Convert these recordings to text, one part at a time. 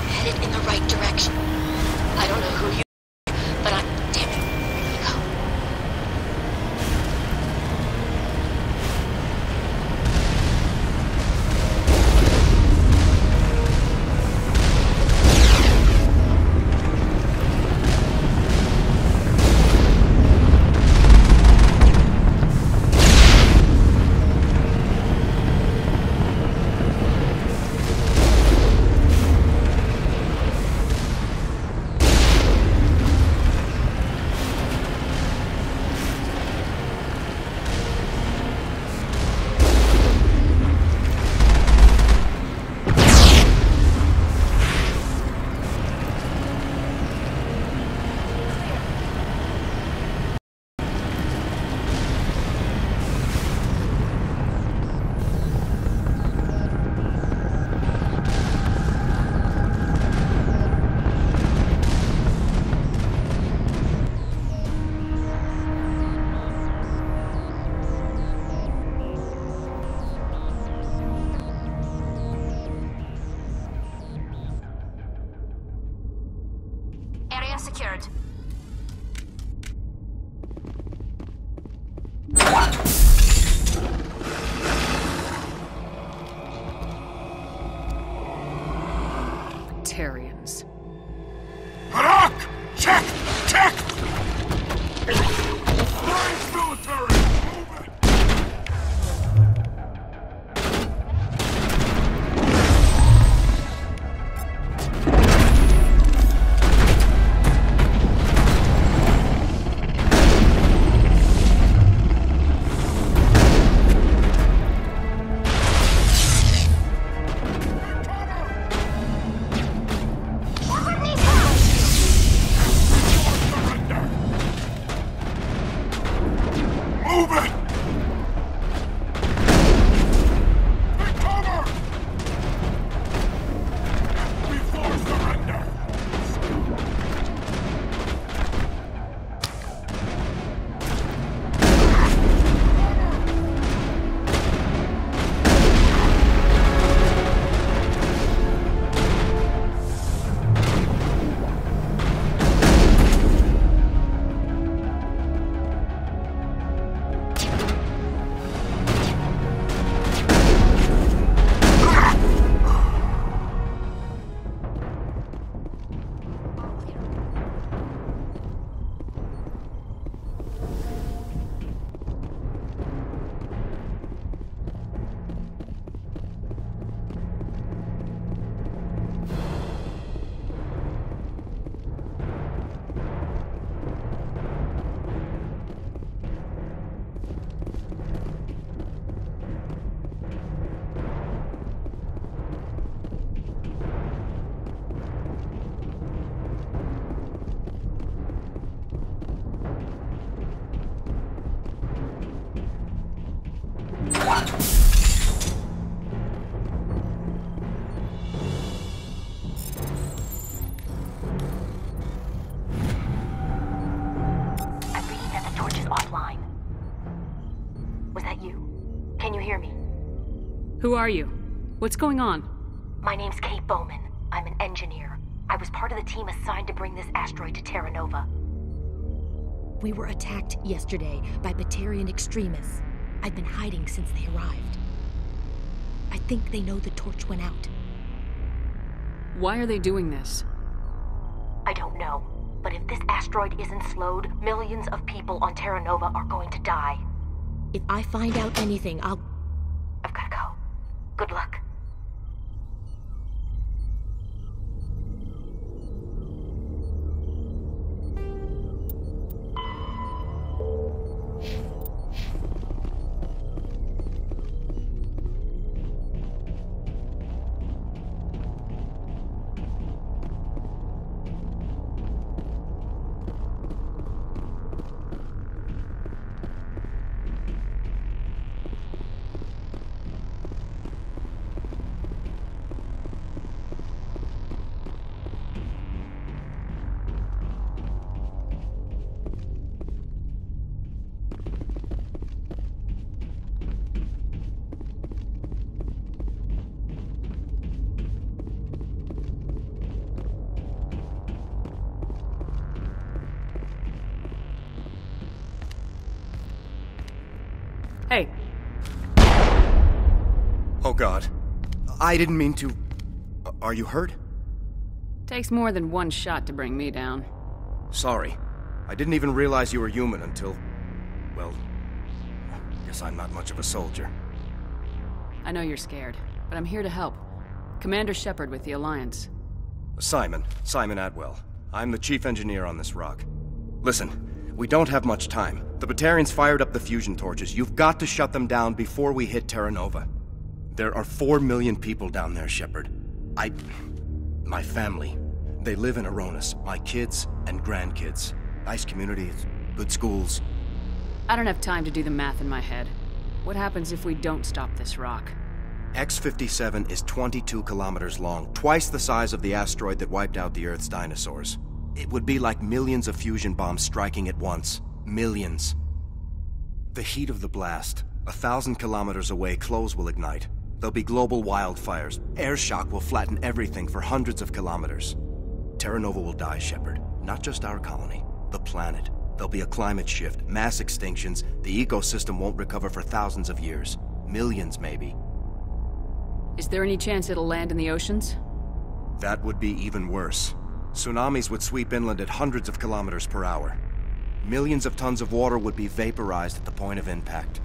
Headed in the right direction. I don't know who you are, but I'm damn it. Ready to go. Area secured. Batarians. Harak! Check! Check! Alliance military! Move it! Move it! Take cover! Before surrender! I'm reading that the torch is offline. Was that you? Can you hear me? Who are you? What's going on? My name's Kate Bowman. I'm an engineer. I was part of the team assigned to bring this asteroid to Terra Nova. We were attacked yesterday by Batarian extremists. I've been hiding since they arrived. I think they know the torch went out. Why are they doing this? I don't know, but if this asteroid isn't slowed, millions of people on Terra Nova are going to die. If I find out anything, I've gotta go. Good luck. Hey, Oh God. I didn't mean to... Are you hurt? takes more than one shot to bring me down. Sorry. I didn't even realize you were human until... Well... Guess I'm not much of a soldier. I know you're scared, but I'm here to help. Commander Shepard with the Alliance. Simon Atwell. I'm the chief engineer on this rock. Listen, we don't have much time. The Batarians fired up the fusion torches. You've got to shut them down before we hit Terra Nova. There are 4 million people down there, Shepard. My family. They live in Aronis. My kids and grandkids. Nice communities, good schools. I don't have time to do the math in my head. What happens if we don't stop this rock? X-57 is 22 kilometers long, twice the size of the asteroid that wiped out the Earth's dinosaurs. It would be like millions of fusion bombs striking at once. Millions. The heat of the blast. 1,000 kilometers away, clothes will ignite. There'll be global wildfires. Air shock will flatten everything for hundreds of kilometers. Terra Nova will die, Shepard. Not just our colony. The planet. There'll be a climate shift, mass extinctions. The ecosystem won't recover for thousands of years. Millions, maybe. Is there any chance it'll land in the oceans? That would be even worse. Tsunamis would sweep inland at hundreds of kilometers per hour. Millions of tons of water would be vaporized at the point of impact.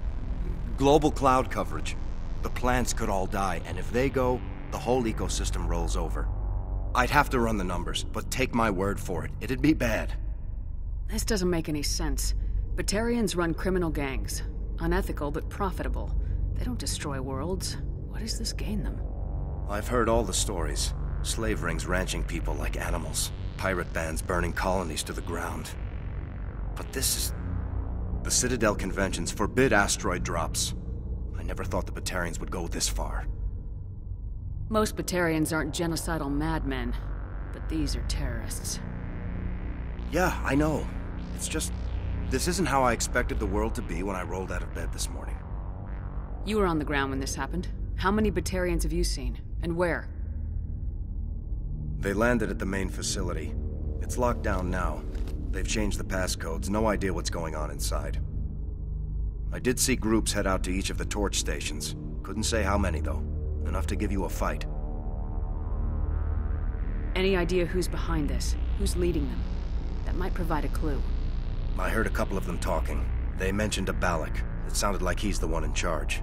Global cloud coverage. The plants could all die, and if they go, the whole ecosystem rolls over. I'd have to run the numbers, but take my word for it, it'd be bad. This doesn't make any sense. Batarians run criminal gangs. Unethical, but profitable. They don't destroy worlds. What does this gain them? I've heard all the stories. Slave rings ranching people like animals. Pirate bands burning colonies to the ground. But this is... The Citadel conventions forbid asteroid drops. I never thought the Batarians would go this far. Most Batarians aren't genocidal madmen, but these are terrorists. Yeah, I know. It's just... This isn't how I expected the world to be when I rolled out of bed this morning. You were on the ground when this happened. How many Batarians have you seen? And where? They landed at the main facility. It's locked down now. They've changed the passcodes. No idea what's going on inside. I did see groups head out to each of the torch stations. Couldn't say how many, though. Enough to give you a fight. Any idea who's behind this? Who's leading them? That might provide a clue. I heard a couple of them talking. They mentioned a Balak. It sounded like he's the one in charge.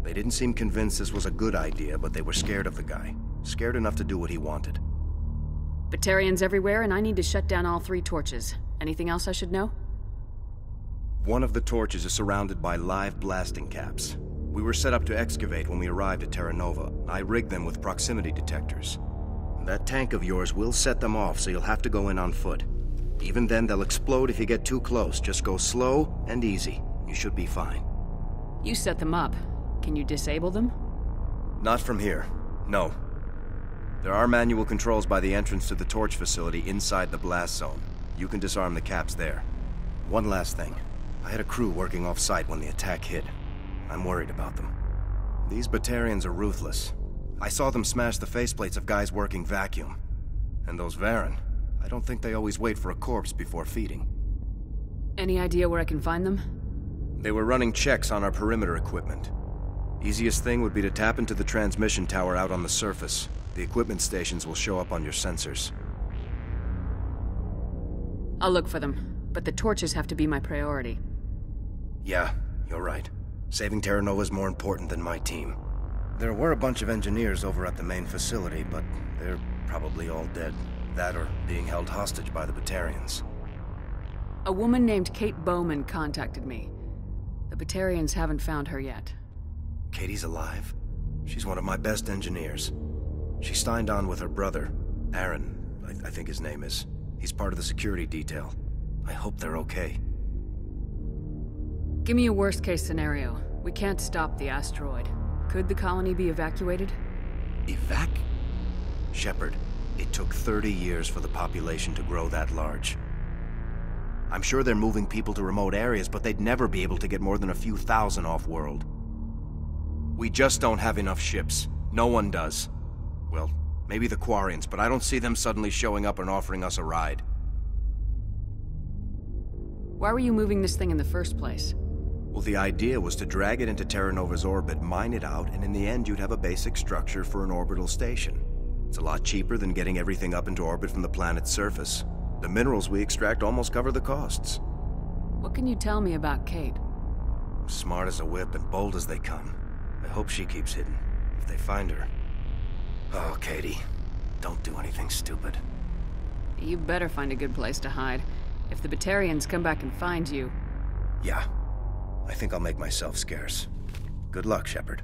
They didn't seem convinced this was a good idea, but they were scared of the guy. Scared enough to do what he wanted. Batarians everywhere, and I need to shut down all 3 torches. Anything else I should know? One of the torches is surrounded by live blasting caps. We were set up to excavate when we arrived at Terra Nova. I rigged them with proximity detectors. That tank of yours will set them off, so you'll have to go in on foot. Even then, they'll explode if you get too close. Just go slow and easy. You should be fine. You set them up. Can you disable them? Not from here. No. There are manual controls by the entrance to the torch facility inside the blast zone. You can disarm the caps there. One last thing. I had a crew working off-site when the attack hit. I'm worried about them. These Batarians are ruthless. I saw them smash the faceplates of guys working vacuum. And those Varen, I don't think they always wait for a corpse before feeding. Any idea where I can find them? They were running checks on our perimeter equipment. Easiest thing would be to tap into the transmission tower out on the surface. The equipment stations will show up on your sensors. I'll look for them, but the torches have to be my priority. Yeah, you're right. Saving Terra Nova is more important than my team. There were a bunch of engineers over at the main facility, but they're probably all dead. That or being held hostage by the Batarians. A woman named Kate Bowman contacted me. The Batarians haven't found her yet. Katie's alive? She's one of my best engineers. She signed on with her brother, Aaron, I think his name is. He's part of the security detail. I hope they're okay. Give me a worst-case scenario. We can't stop the asteroid. Could the colony be evacuated? Shepard, it took 30 years for the population to grow that large. I'm sure they're moving people to remote areas, but they'd never be able to get more than a few thousand off-world. We just don't have enough ships. No one does. Well, maybe the Quarians, but I don't see them suddenly showing up and offering us a ride. Why were you moving this thing in the first place? Well, the idea was to drag it into Terra Nova's orbit, mine it out, and in the end you'd have a basic structure for an orbital station. It's a lot cheaper than getting everything up into orbit from the planet's surface. The minerals we extract almost cover the costs. What can you tell me about Kate? Smart as a whip and bold as they come. I hope she keeps hidden, if they find her. Oh, Katie, don't do anything stupid. You better find a good place to hide. If the Batarians come back and find you... Yeah. I think I'll make myself scarce. Good luck, Shepard.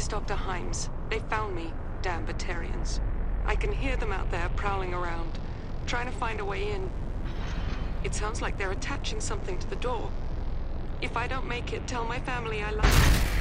Release Dr. Himes. They found me, damn Batarians. I can hear them out there prowling around, trying to find a way in. It sounds like they're attaching something to the door. If I don't make it, tell my family I love them.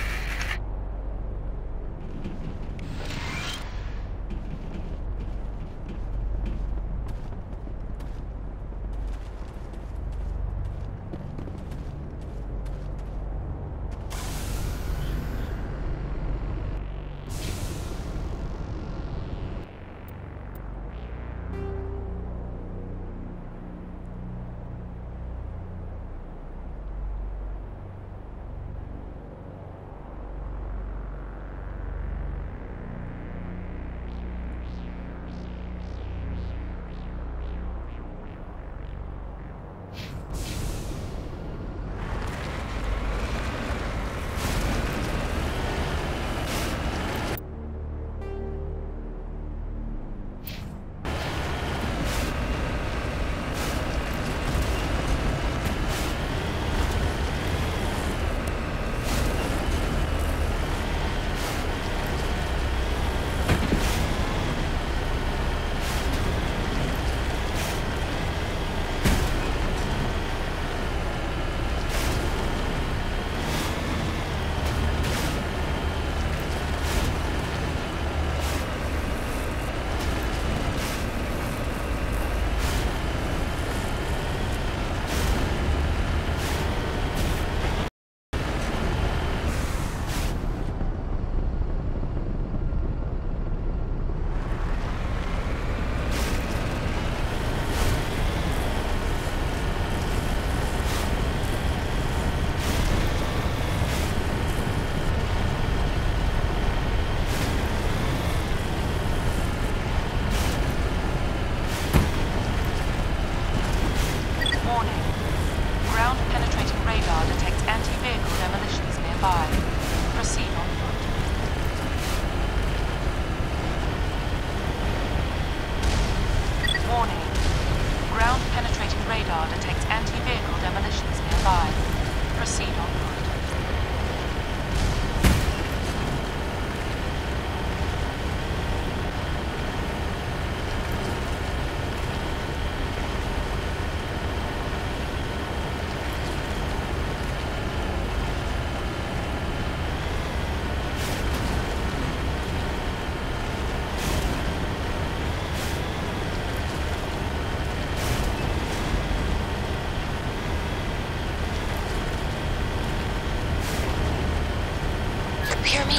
Hear me?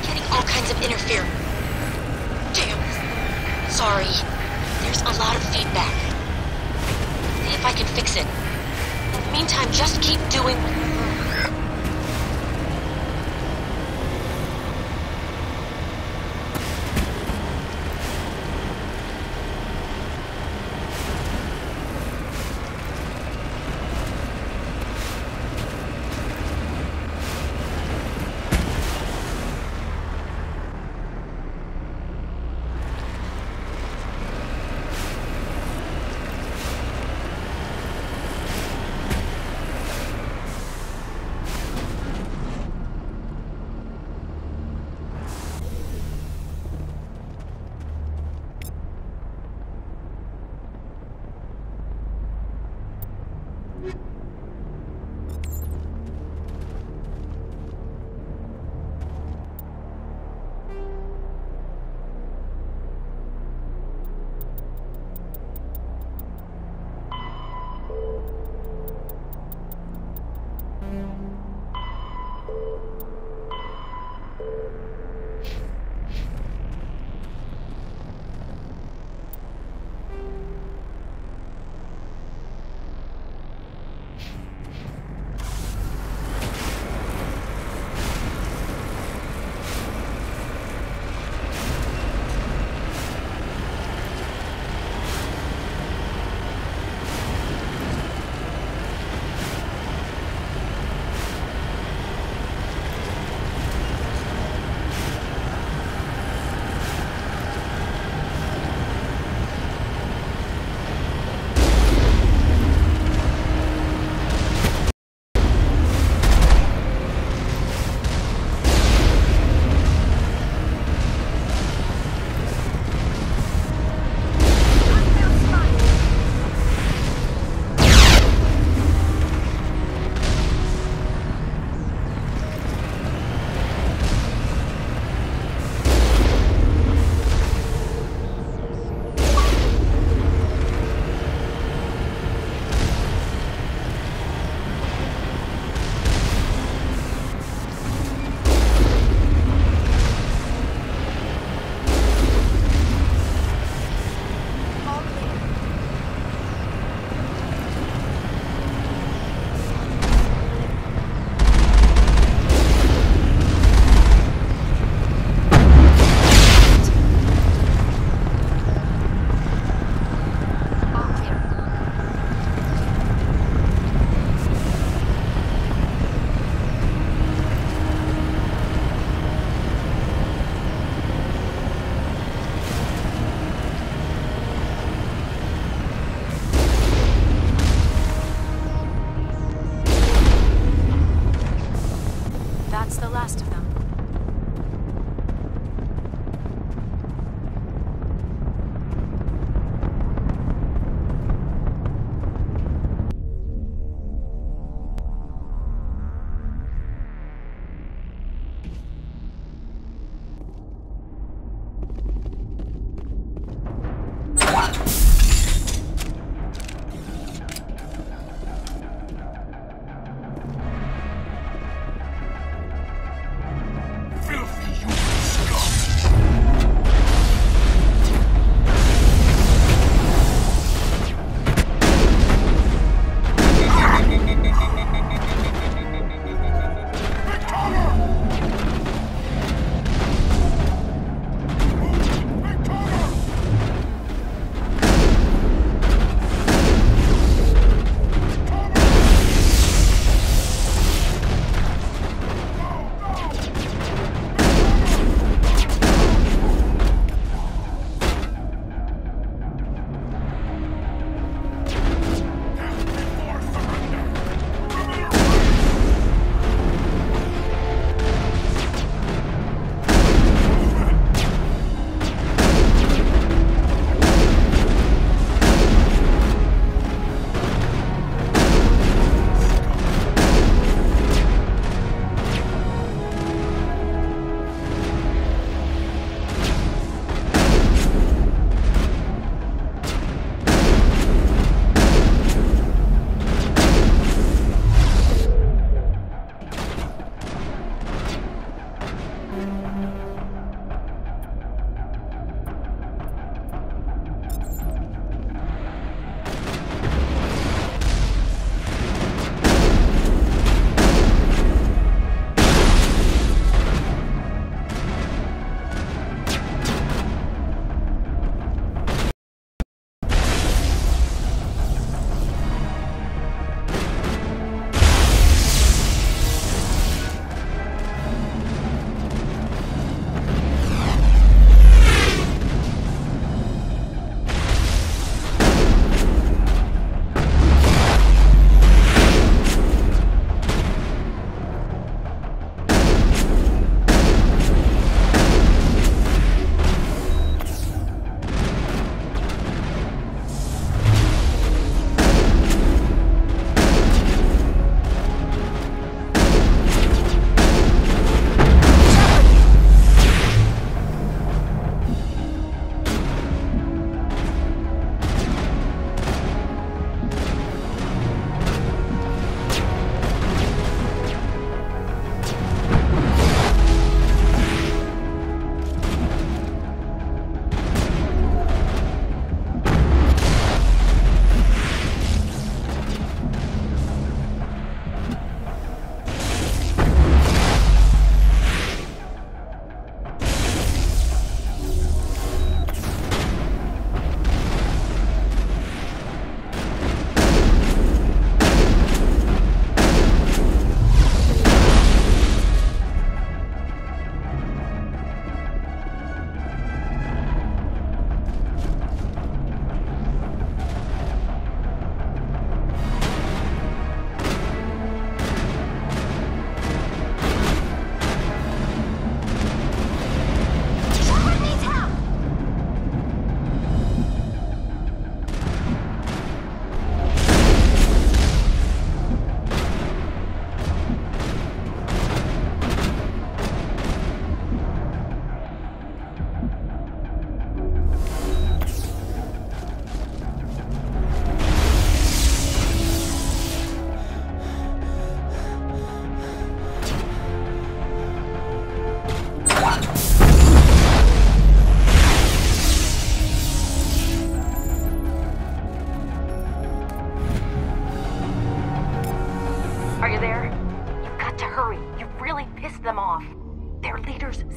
Getting all kinds of interference. Damn. Sorry. There's a lot of feedback. See if I can fix it. In the meantime, just keep doing...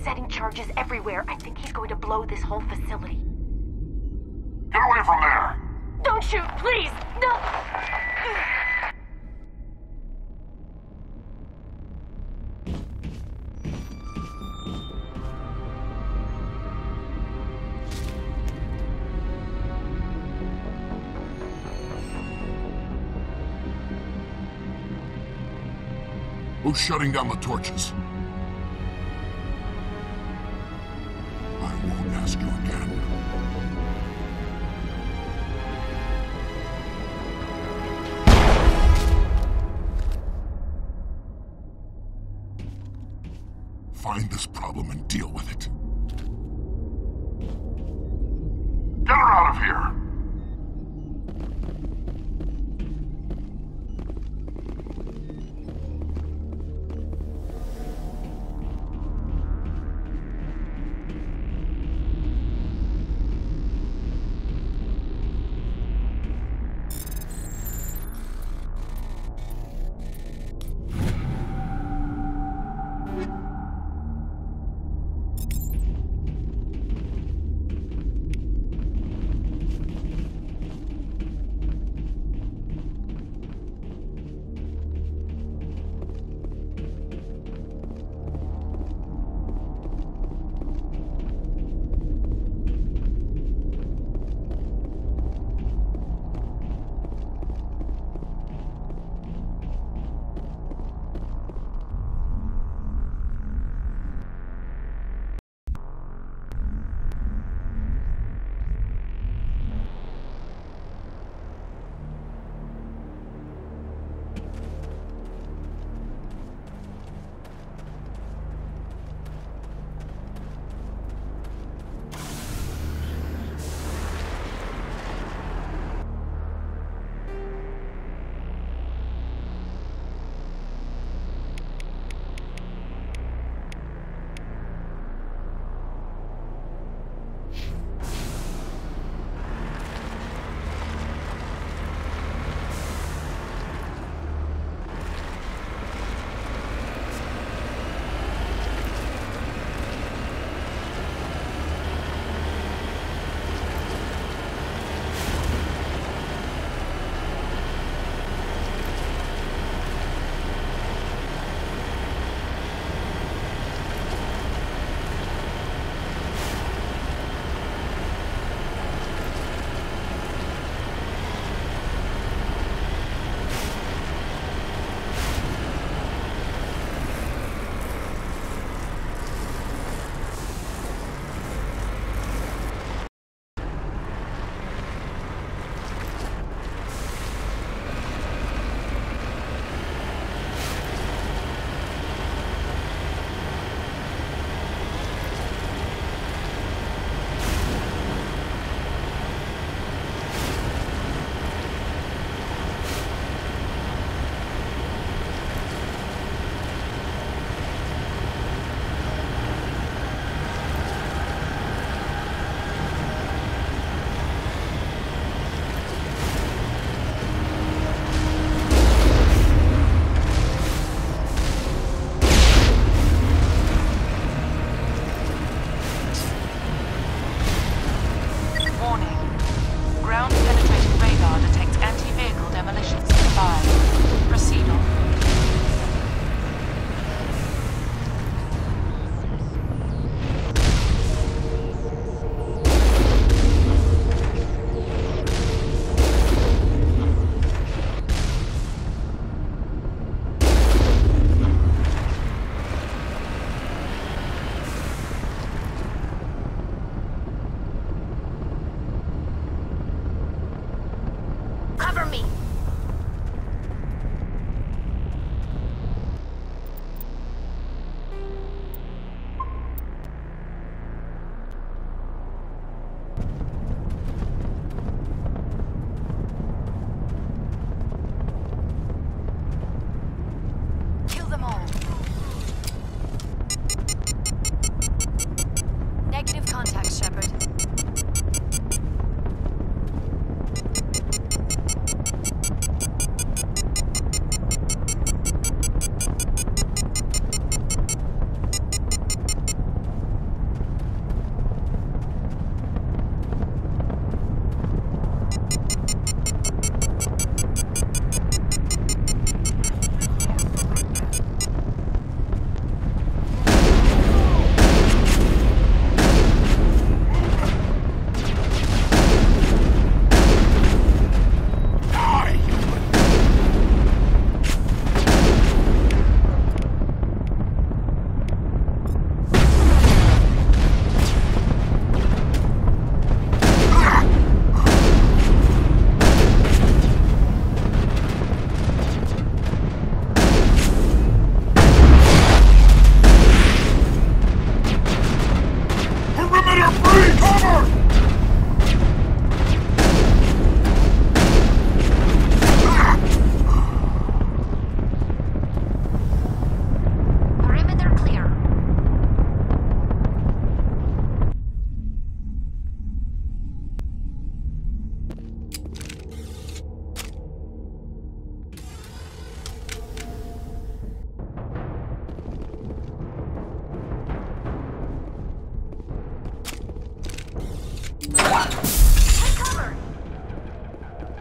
setting charges everywhere. I think he's going to blow this whole facility. Get away from there! Don't shoot, please! No! Who's shutting down the torches? I won't ask you again. Find this problem and deal with it. Get her out of here!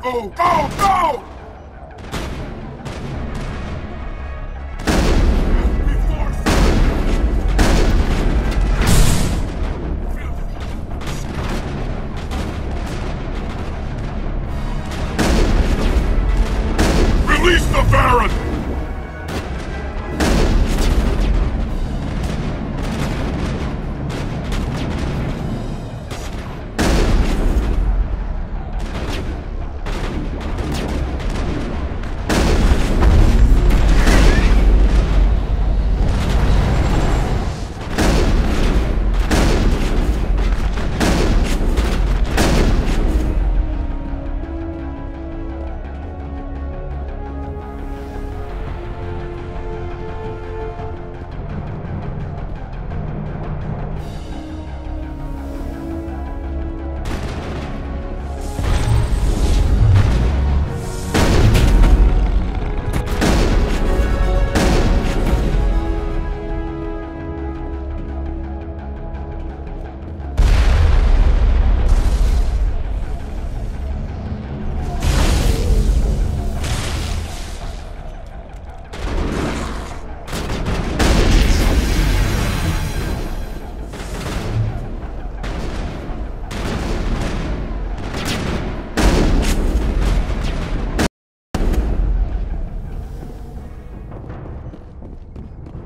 Go! Go! Go! Release the Baron!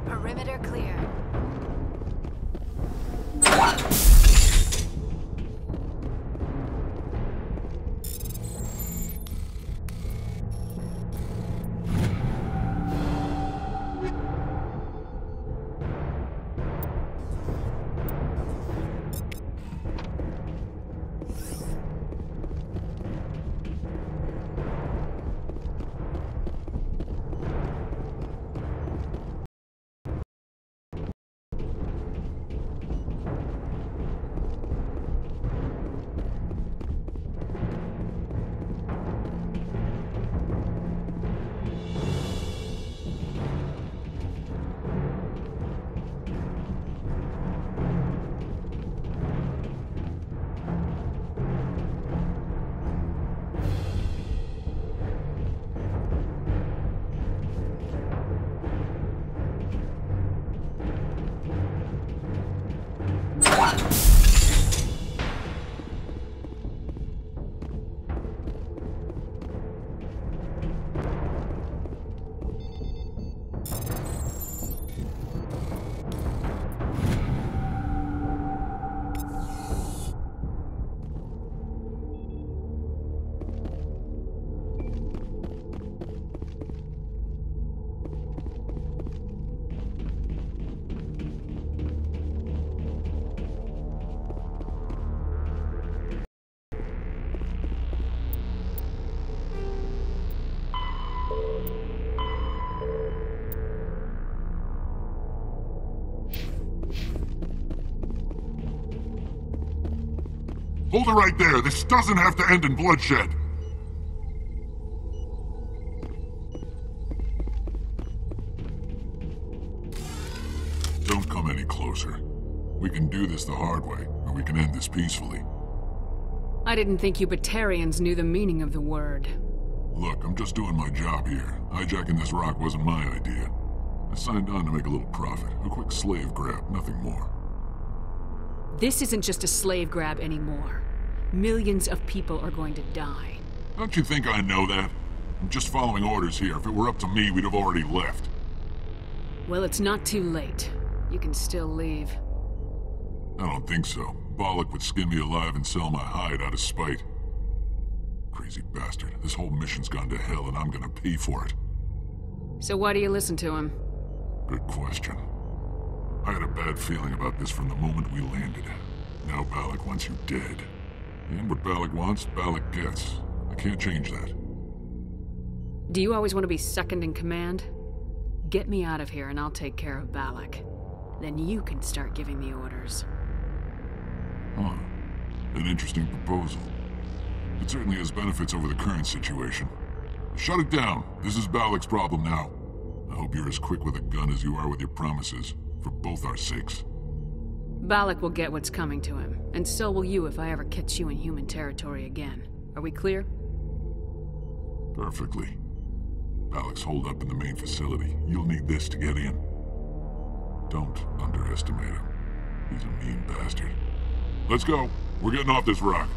Perimeter clear. Hold it right there. This doesn't have to end in bloodshed. Don't come any closer. We can do this the hard way, or we can end this peacefully. I didn't think you Batarians knew the meaning of the word. Look, I'm just doing my job here. Hijacking this rock wasn't my idea. I signed on to make a little profit. A quick slave grab, nothing more. This isn't just a slave grab anymore. Millions of people are going to die. Don't you think I know that? I'm just following orders here. If it were up to me, we'd have already left. Well, it's not too late. You can still leave. I don't think so. Bollock would skin me alive and sell my hide out of spite. Crazy bastard. This whole mission's gone to hell and I'm gonna pay for it. So why do you listen to him? Good question. I had a bad feeling about this from the moment we landed. Now Bollock wants you dead. And what Bollock wants, Bollock gets. I can't change that. Do you always want to be second in command? Get me out of here and I'll take care of Bollock. Then you can start giving me orders. Huh. An interesting proposal. It certainly has benefits over the current situation. Shut it down. This is Bollock's problem now. I hope you're as quick with a gun as you are with your promises, for both our sakes. Bollock will get what's coming to him, and so will you if I ever catch you in human territory again. Are we clear? Perfectly. Alex, hold up in the main facility. You'll need this to get in. Don't underestimate him. He's a mean bastard. Let's go. We're getting off this rock.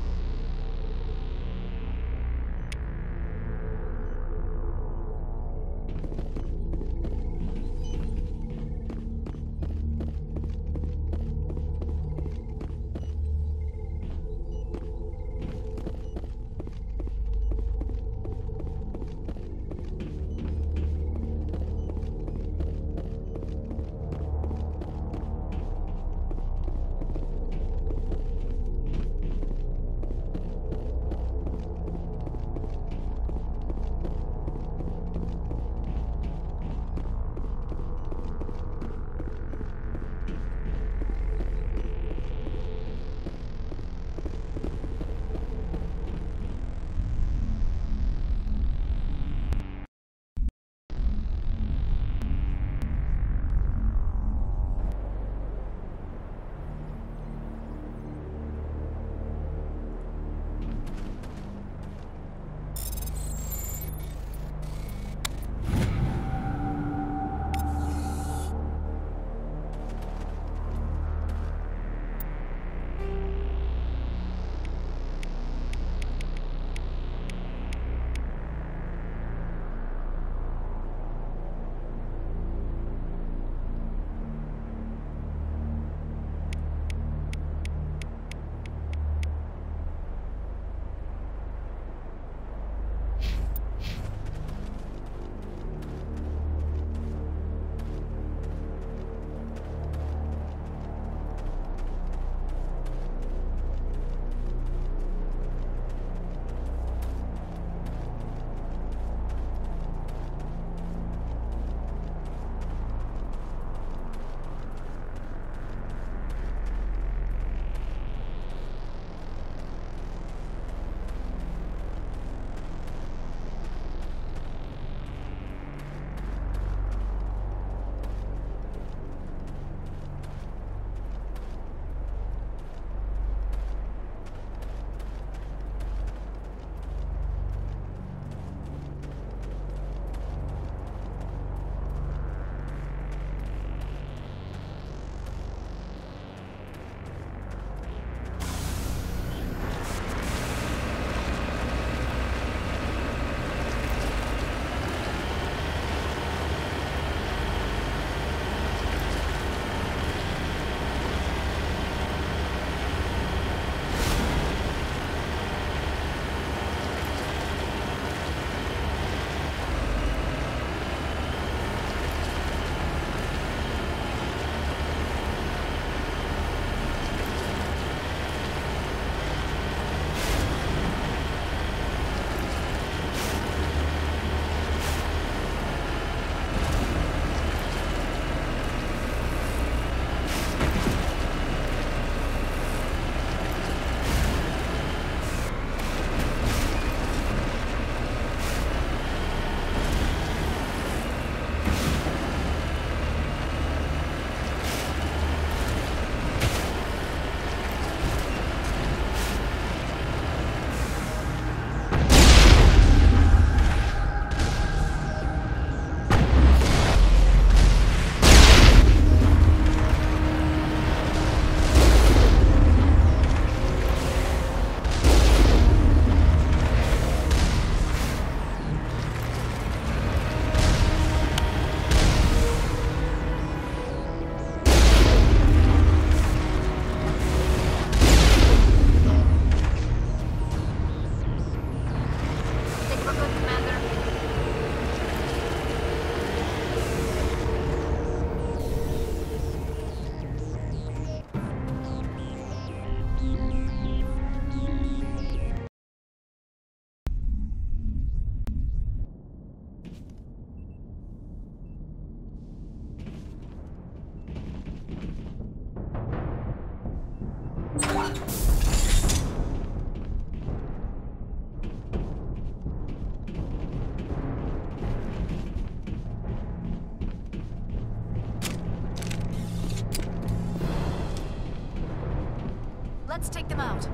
Let's take them out.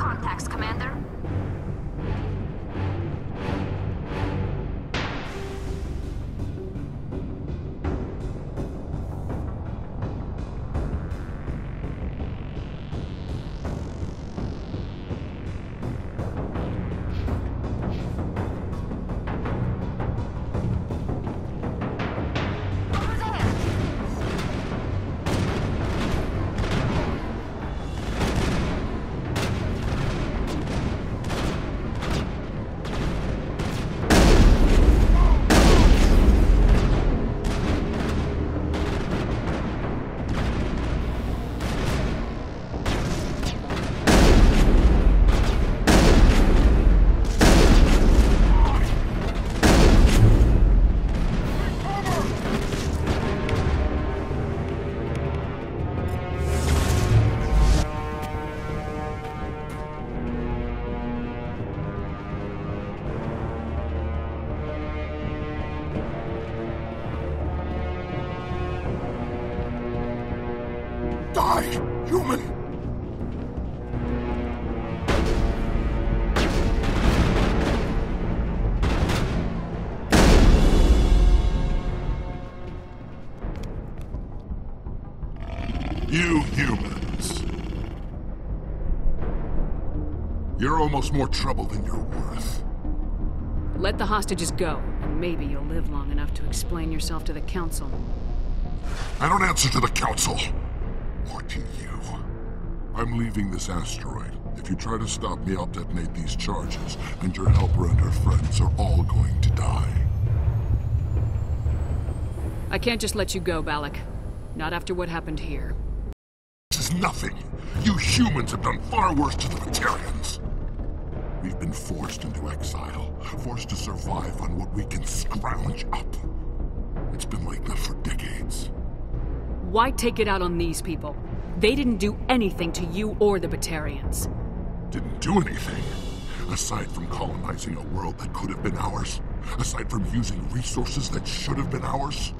contacts, Commander. Die, human! You humans. You're almost more trouble than you're worth. Let the hostages go, and maybe you'll live long enough to explain yourself to the Council. I don't answer to the Council. Or to you. I'm leaving this asteroid. If you try to stop me, I'll detonate these charges, and your helper and her friends are all going to die. I can't just let you go, Balak. Not after what happened here. This is nothing. You humans have done far worse to the Batarians. We've been forced into exile, forced to survive on what we can scrounge up. It's been like that for decades. Why take it out on these people? They didn't do anything to you or the Batarians. Didn't do anything. Aside from colonizing a world that could have been ours. Aside from using resources that should have been ours.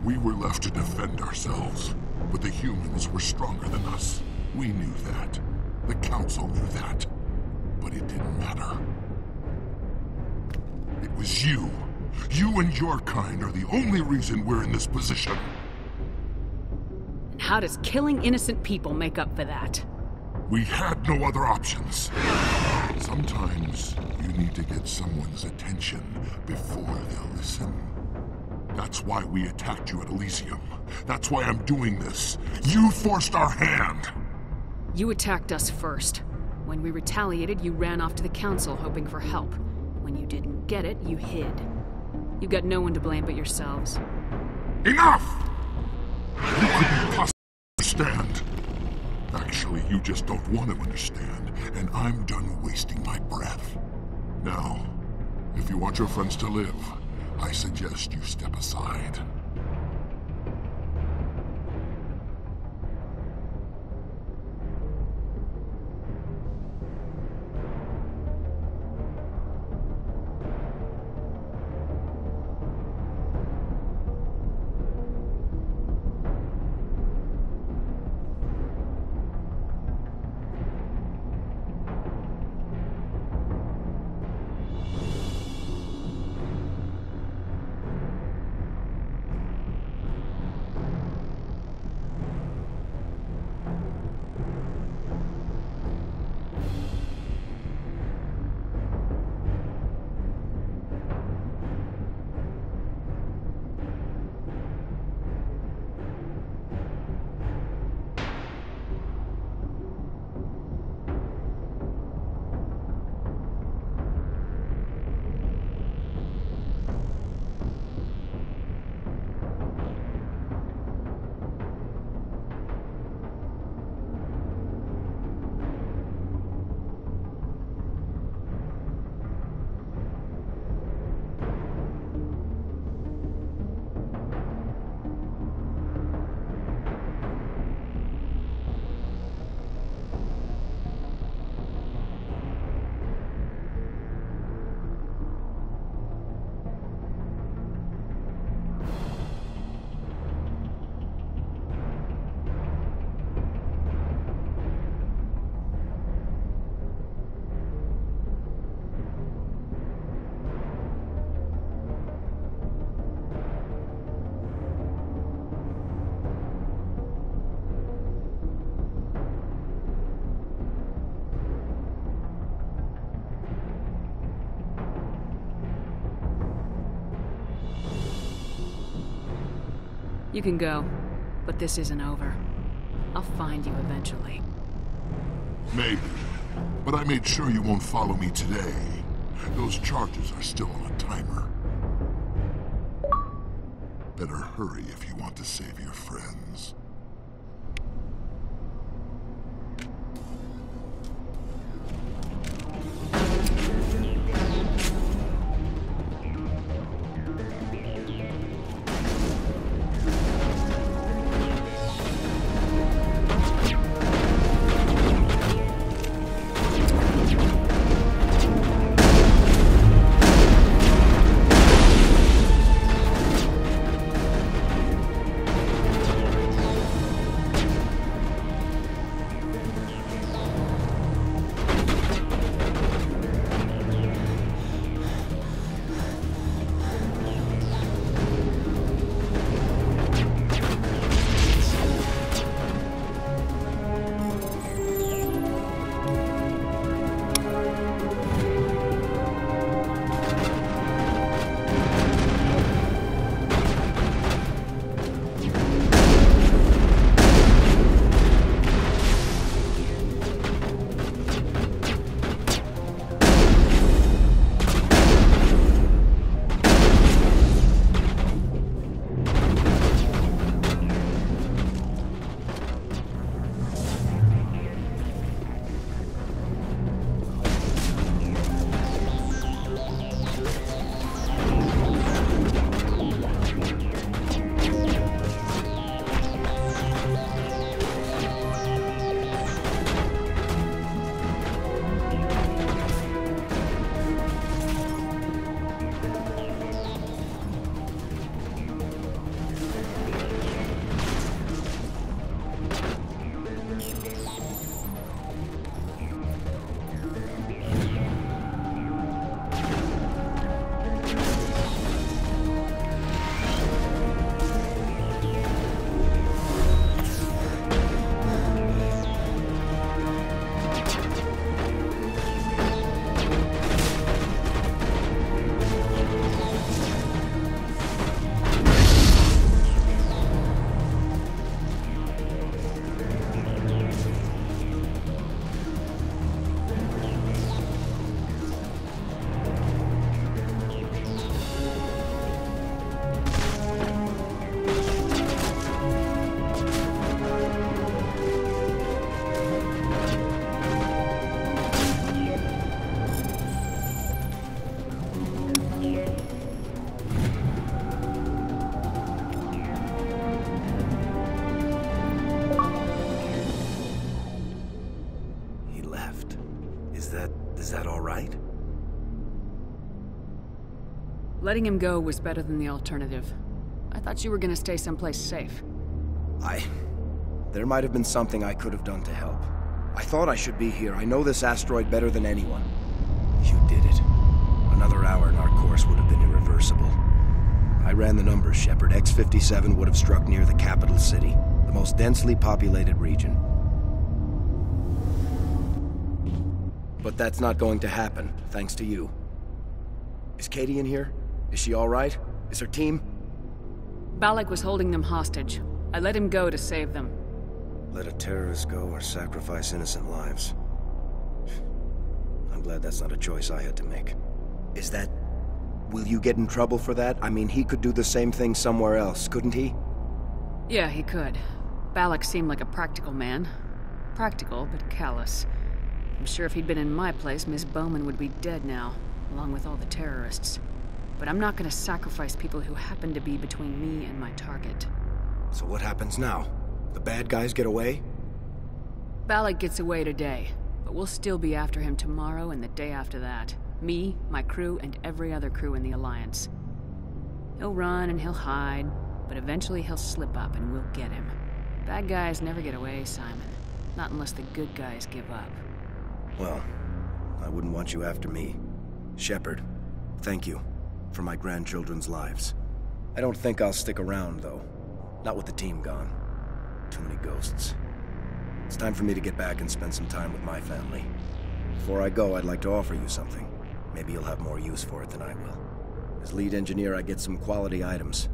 We were left to defend ourselves. But the humans were stronger than us. We knew that. The Council knew that. But it didn't matter. It was you. You and your kind are the only reason we're in this position. How does killing innocent people make up for that? We had no other options. Sometimes you need to get someone's attention before they'll listen. That's why we attacked you at Elysium. That's why I'm doing this. You forced our hand! You attacked us first. When we retaliated, you ran off to the Council hoping for help. When you didn't get it, you hid. You've got no one to blame but yourselves. Enough! You couldn't possibly understand. Actually, you just don't want to understand, and I'm done wasting my breath. Now, if you want your friends to live, I suggest you step aside. You can go, but this isn't over. I'll find you eventually. Maybe. But I made sure you won't follow me today. Those charges are still on a timer. Better hurry if you want to save your friends. Is that all right? Letting him go was better than the alternative. I thought you were gonna stay someplace safe. There might have been something I could have done to help. I thought I should be here. I know this asteroid better than anyone. You did it. Another hour and our course would have been irreversible. I ran the numbers, Shepard. X-57 would have struck near the capital city, the most densely populated region. But that's not going to happen, thanks to you. Is Katie in here? Is she all right? Is her team? Balak was holding them hostage. I let him go to save them. Let a terrorist go or sacrifice innocent lives. I'm glad that's not a choice I had to make. Is that... Will you get in trouble for that? I mean, he could do the same thing somewhere else, couldn't he? Yeah, he could. Balak seemed like a practical man. Practical, but callous. I'm sure if he'd been in my place, Miss Bowman would be dead now, along with all the terrorists. But I'm not gonna sacrifice people who happen to be between me and my target. So what happens now? The bad guys get away? Balak gets away today, but we'll still be after him tomorrow and the day after that. Me, my crew, and every other crew in the Alliance. He'll run and he'll hide, but eventually he'll slip up and we'll get him. Bad guys never get away, Simon. Not unless the good guys give up. Well, I wouldn't want you after me. Shepard, thank you for my grandchildren's lives. I don't think I'll stick around, though. Not with the team gone. Too many ghosts. It's time for me to get back and spend some time with my family. Before I go, I'd like to offer you something. Maybe you'll have more use for it than I will. As lead engineer, I get some quality items.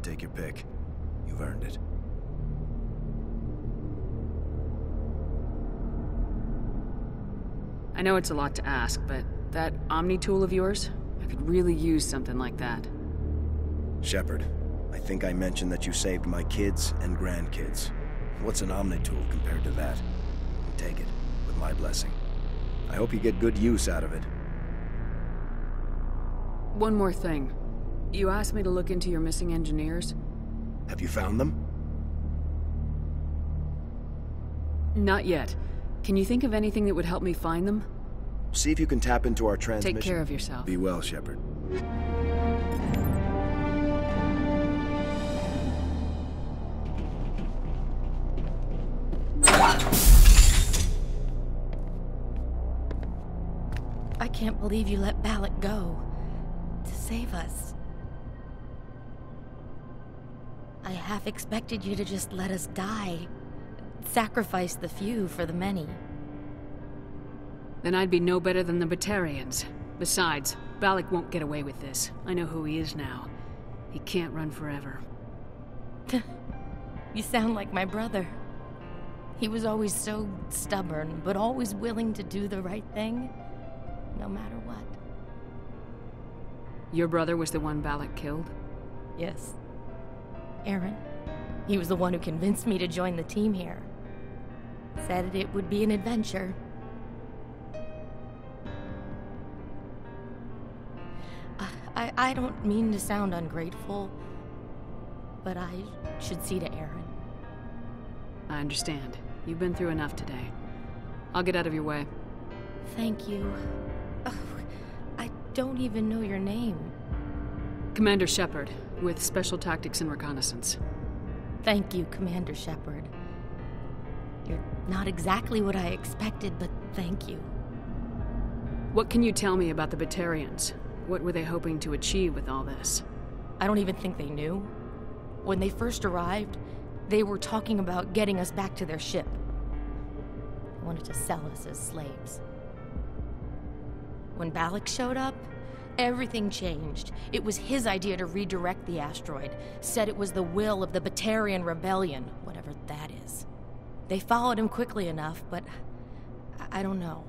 Take your pick. You You've earned it. I know it's a lot to ask, but that Omni tool of yours? I could really use something like that. Shepard, I think I mentioned that you saved my kids and grandkids. What's an Omni tool compared to that? Take it, with my blessing. I hope you get good use out of it. One more thing. You asked me to look into your missing engineers? Have you found them? Not yet. Can you think of anything that would help me find them? See if you can tap into our transmission. Take care of yourself. Be well, Shepard. I can't believe you let Balak go. To save us. I half expected you to just let us die. Sacrifice the few for the many. Then I'd be no better than the Batarians. Besides, Balak won't get away with this. I know who he is now. He can't run forever. You sound like my brother. He was always so stubborn, but always willing to do the right thing, no matter what. Your brother was the one Balak killed? Yes. Aaron. He was the one who convinced me to join the team here. Said it would be an adventure. I don't mean to sound ungrateful, but I should see to Aaron. I understand. You've been through enough today. I'll get out of your way. Thank you. Oh, I don't even know your name. Commander Shepard, with Special Tactics and Reconnaissance. Thank you, Commander Shepard. You're not exactly what I expected, but thank you. What can you tell me about the Batarians? What were they hoping to achieve with all this? I don't even think they knew. When they first arrived, they were talking about getting us back to their ship. They wanted to sell us as slaves. When Balak showed up, everything changed. It was his idea to redirect the asteroid. Said it was the will of the Batarian Rebellion, whatever that is. They followed him quickly enough, but I don't know.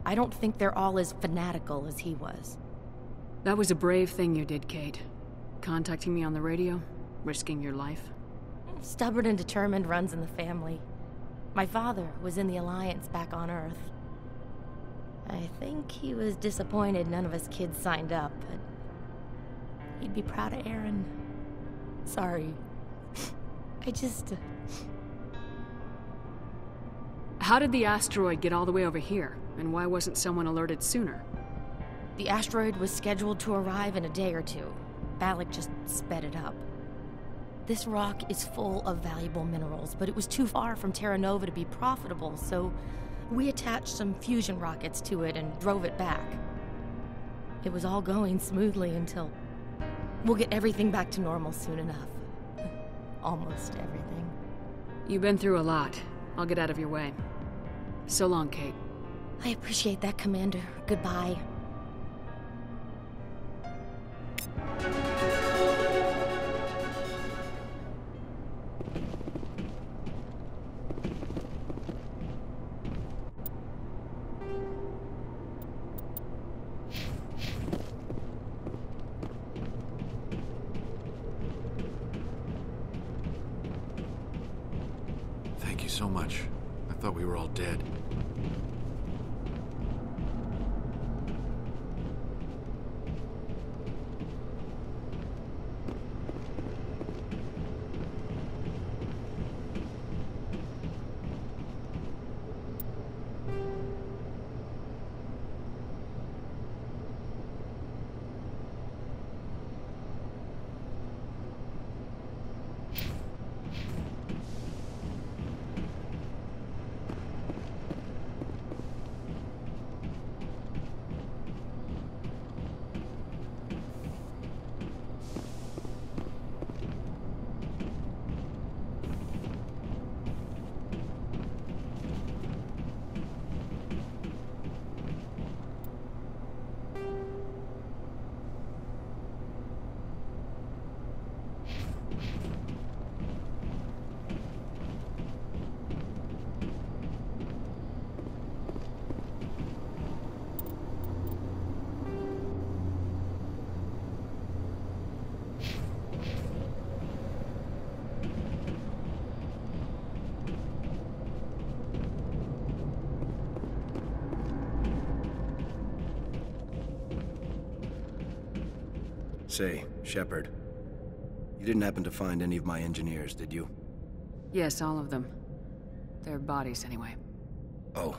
I don't think they're all as fanatical as he was. That was a brave thing you did, Kate. Contacting me on the radio, risking your life. Stubborn and determined runs in the family. My father was in the Alliance back on Earth. I think he was disappointed none of us kids signed up, but he'd be proud of Aaron. Sorry. I just... How did the asteroid get all the way over here, and why wasn't someone alerted sooner? The asteroid was scheduled to arrive in a day or two. Balak just sped it up. This rock is full of valuable minerals, but it was too far from Terra Nova to be profitable, so we attached some fusion rockets to it and drove it back. It was all going smoothly until... We'll get everything back to normal soon enough. Almost everything. You've been through a lot. I'll get out of your way. So long, Kate. I appreciate that, Commander. Goodbye. Thank you so much. I thought we were all dead. Say, Shepard, you didn't happen to find any of my engineers, did you? Yes, all of them. Their bodies, anyway. Oh,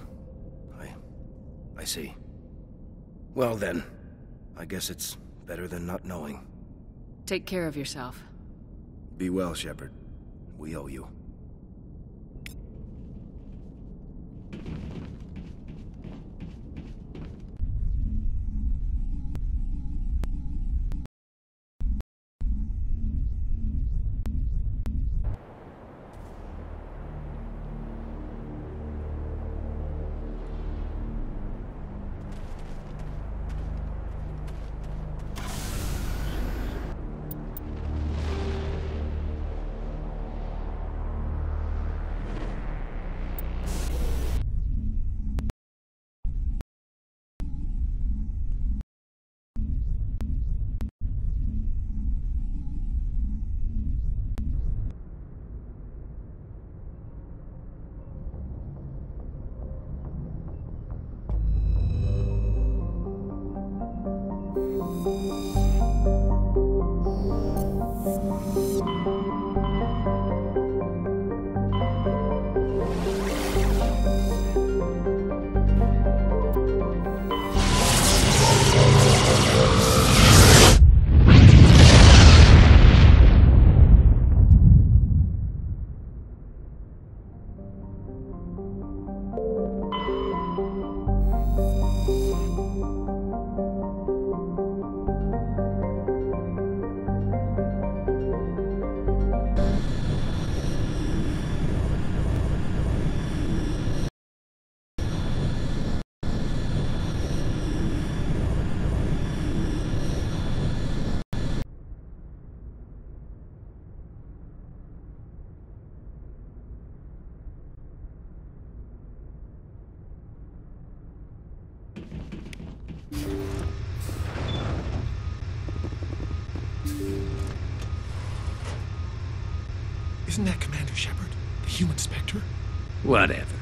I see. Well then, I guess it's better than not knowing. Take care of yourself. Be well, Shepard. We owe you. Isn't that Commander Shepard, the human Spectre? Whatever.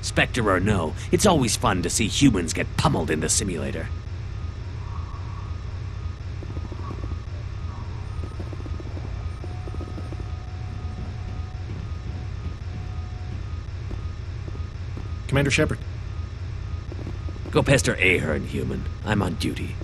Spectre or no, it's always fun to see humans get pummeled in the simulator. Commander Shepard. Go pester Ahern, human. I'm on duty.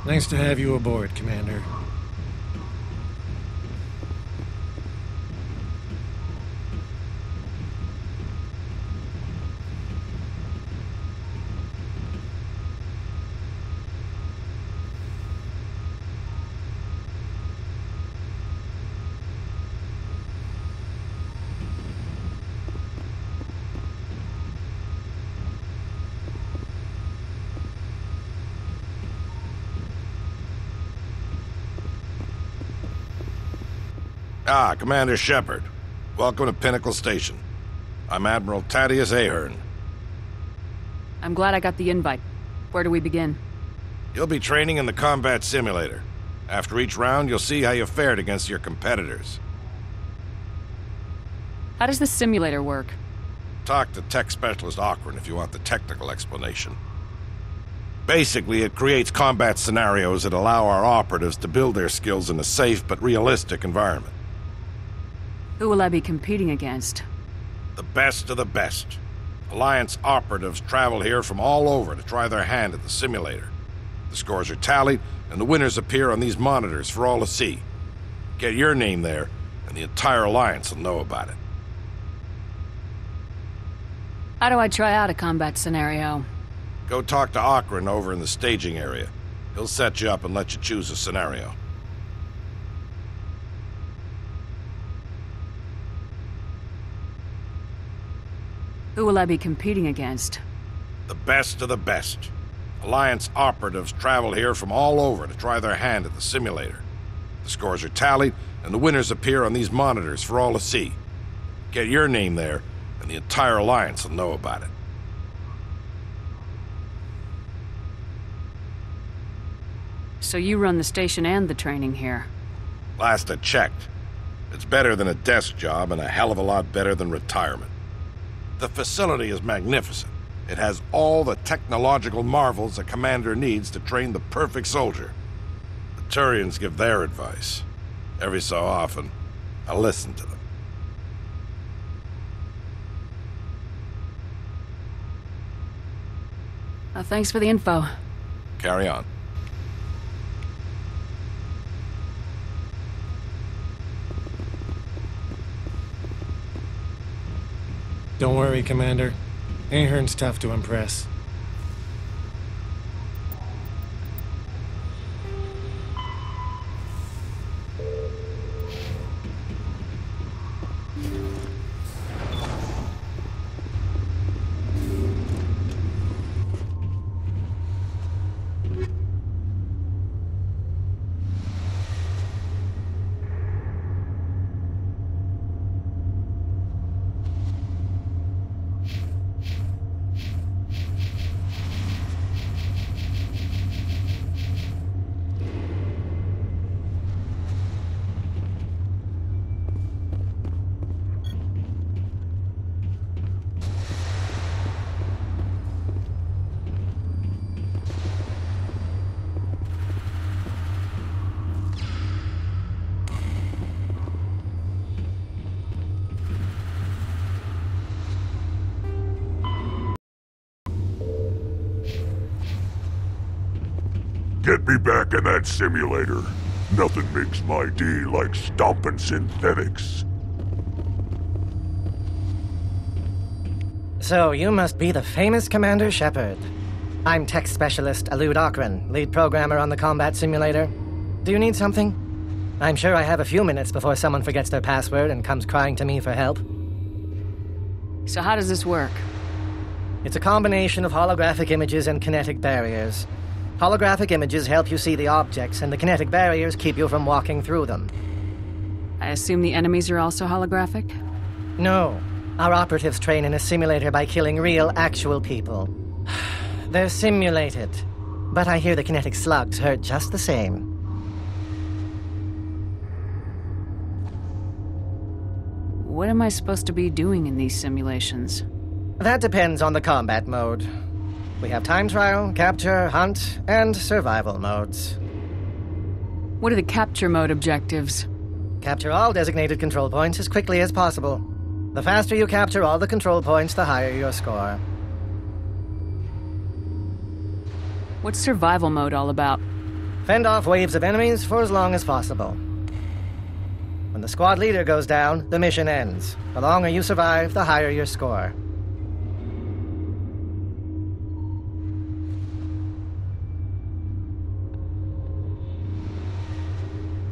Nice to have you aboard, Commander. Ah, Commander Shepard. Welcome to Pinnacle Station. I'm Admiral Thaddeus Ahern. I'm glad I got the invite. Where do we begin? You'll be training in the combat simulator. After each round, you'll see how you fared against your competitors. How does the simulator work? Talk to Tech Specialist Auckland if you want the technical explanation. Basically, it creates combat scenarios that allow our operatives to build their skills in a safe but realistic environment. Who will I be competing against? The best of the best. Alliance operatives travel here from all over to try their hand at the simulator. The scores are tallied, and the winners appear on these monitors for all to see. Get your name there, and the entire Alliance will know about it. How do I try out a combat scenario? Go talk to Akron over in the staging area. He'll set you up and let you choose a scenario. Who will I be competing against? The best of the best. Alliance operatives travel here from all over to try their hand at the simulator. The scores are tallied, and the winners appear on these monitors for all to see. Get your name there, and the entire Alliance will know about it. So you run the station and the training here? Last I checked. It's better than a desk job and a hell of a lot better than retirement. The facility is magnificent. It has all the technological marvels a commander needs to train the perfect soldier. The Turians give their advice. Every so often, I listen to them. Thanks for the info. Carry on. Don't worry, Commander. Ahern's tough to impress. Get me back in that simulator. Nothing makes my day like stomping synthetics. So, you must be the famous Commander Shepard. I'm Tech Specialist Alud Akron, lead programmer on the combat simulator. Do you need something? I'm sure I have a few minutes before someone forgets their password and comes crying to me for help. So how does this work? It's a combination of holographic images and kinetic barriers. Holographic images help you see the objects, and the kinetic barriers keep you from walking through them. I assume the enemies are also holographic? No. Our operatives train in a simulator by killing real, actual people. They're simulated. But I hear the kinetic slugs hurt just the same. What am I supposed to be doing in these simulations? That depends on the combat mode. We have time trial, capture, hunt, and survival modes. What are the capture mode objectives? Capture all designated control points as quickly as possible. The faster you capture all the control points, the higher your score. What's survival mode all about? Fend off waves of enemies for as long as possible. When the squad leader goes down, the mission ends. The longer you survive, the higher your score.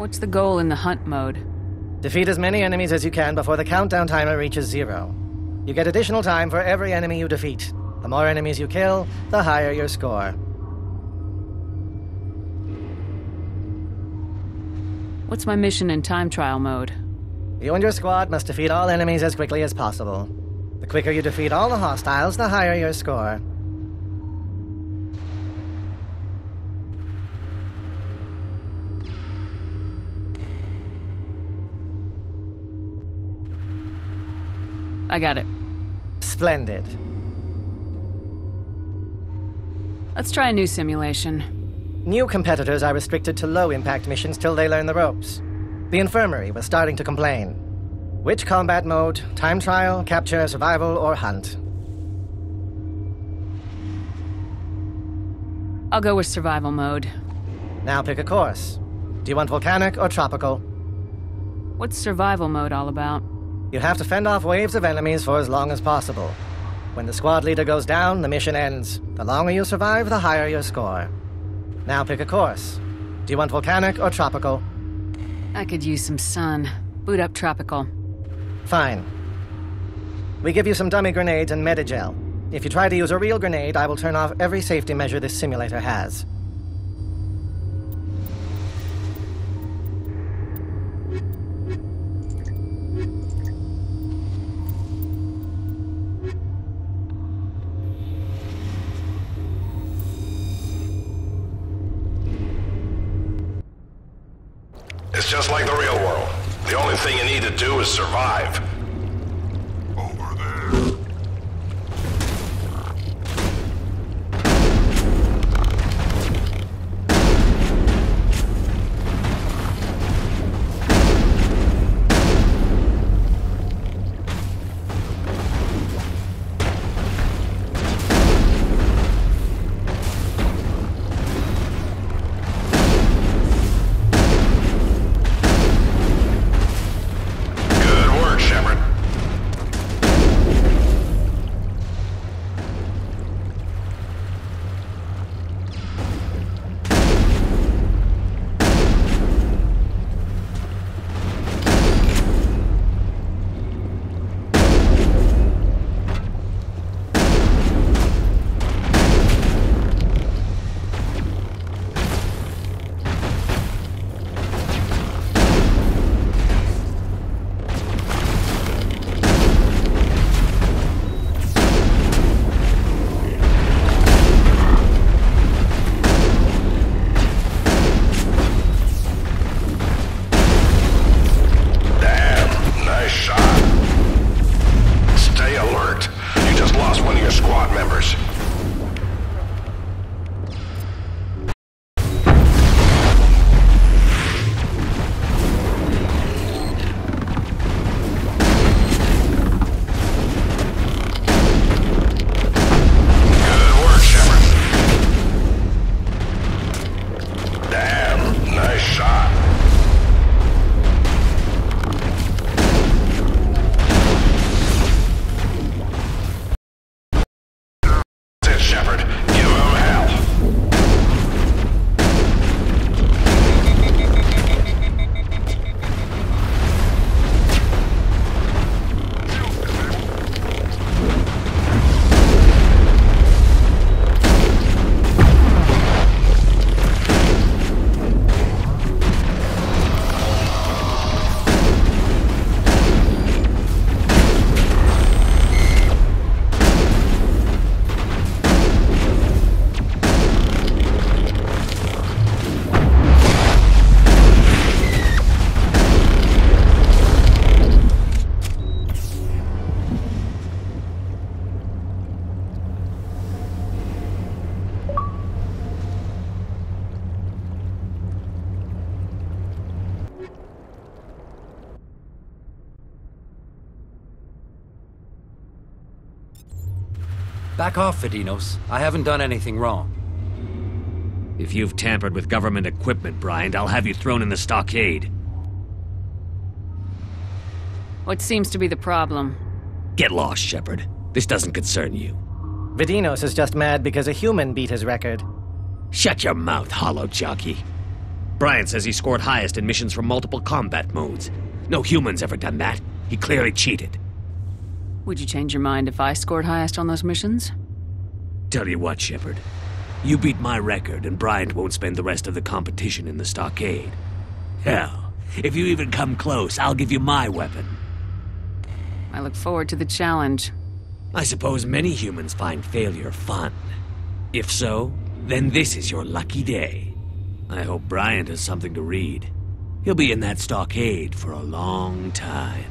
What's the goal in the hunt mode? Defeat as many enemies as you can before the countdown timer reaches 0. You get additional time for every enemy you defeat. The more enemies you kill, the higher your score. What's my mission in time trial mode? You and your squad must defeat all enemies as quickly as possible. The quicker you defeat all the hostiles, the higher your score. I got it. Splendid. Let's try a new simulation. New competitors are restricted to low-impact missions till they learn the ropes. The infirmary was starting to complain. Which combat mode? Time trial, capture, survival, or hunt? I'll go with survival mode. Now pick a course. Do you want volcanic or tropical? What's survival mode all about? You have to fend off waves of enemies for as long as possible. When the squad leader goes down, the mission ends. The longer you survive, the higher your score. Now pick a course. Do you want volcanic or tropical? I could use some sun. Boot up tropical. Fine. We give you some dummy grenades and Medigel. If you try to use a real grenade, I will turn off every safety measure this simulator has. It's just like the real world. The only thing you need to do is survive. Over there. Back off, Vidinos. I haven't done anything wrong. If you've tampered with government equipment, Bryant, I'll have you thrown in the stockade. What seems to be the problem? Get lost, Shepard. This doesn't concern you. Vidinos is just mad because a human beat his record. Shut your mouth, hollow jockey. Bryant says he scored highest in missions from multiple combat modes. No human's ever done that. He clearly cheated. Would you change your mind if I scored highest on those missions? Tell you what, Shepard. You beat my record, and Bryant won't spend the rest of the competition in the stockade. Hell, if you even come close, I'll give you my weapon. I look forward to the challenge. I suppose many humans find failure fun. If so, then this is your lucky day. I hope Bryant has something to read. He'll be in that stockade for a long time.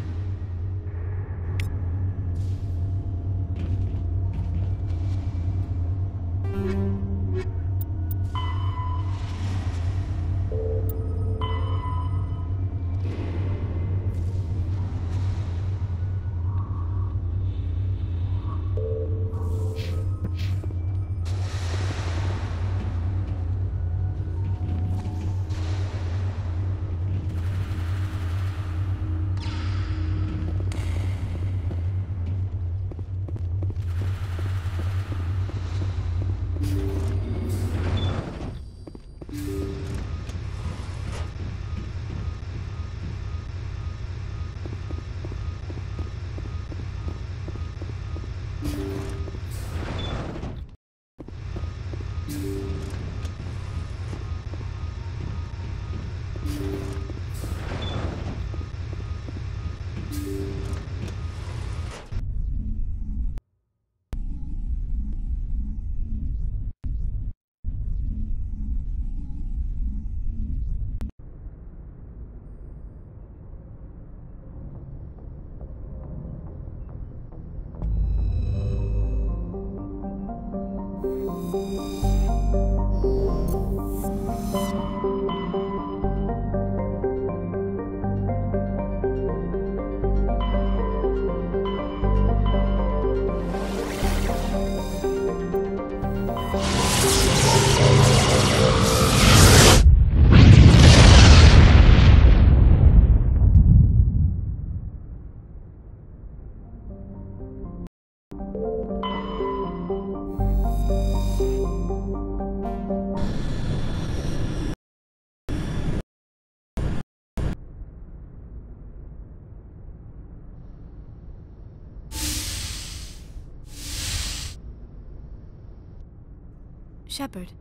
Shepard,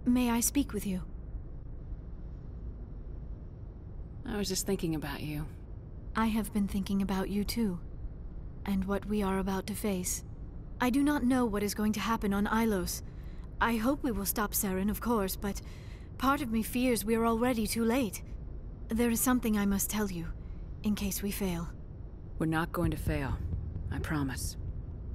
may I speak with you? I was just thinking about you. I have been thinking about you too, and what we are about to face. I do not know what is going to happen on Ilos. I hope we will stop Saren, of course, but part of me fears we are already too late. There is something I must tell you, in case we fail. We're not going to fail. I promise.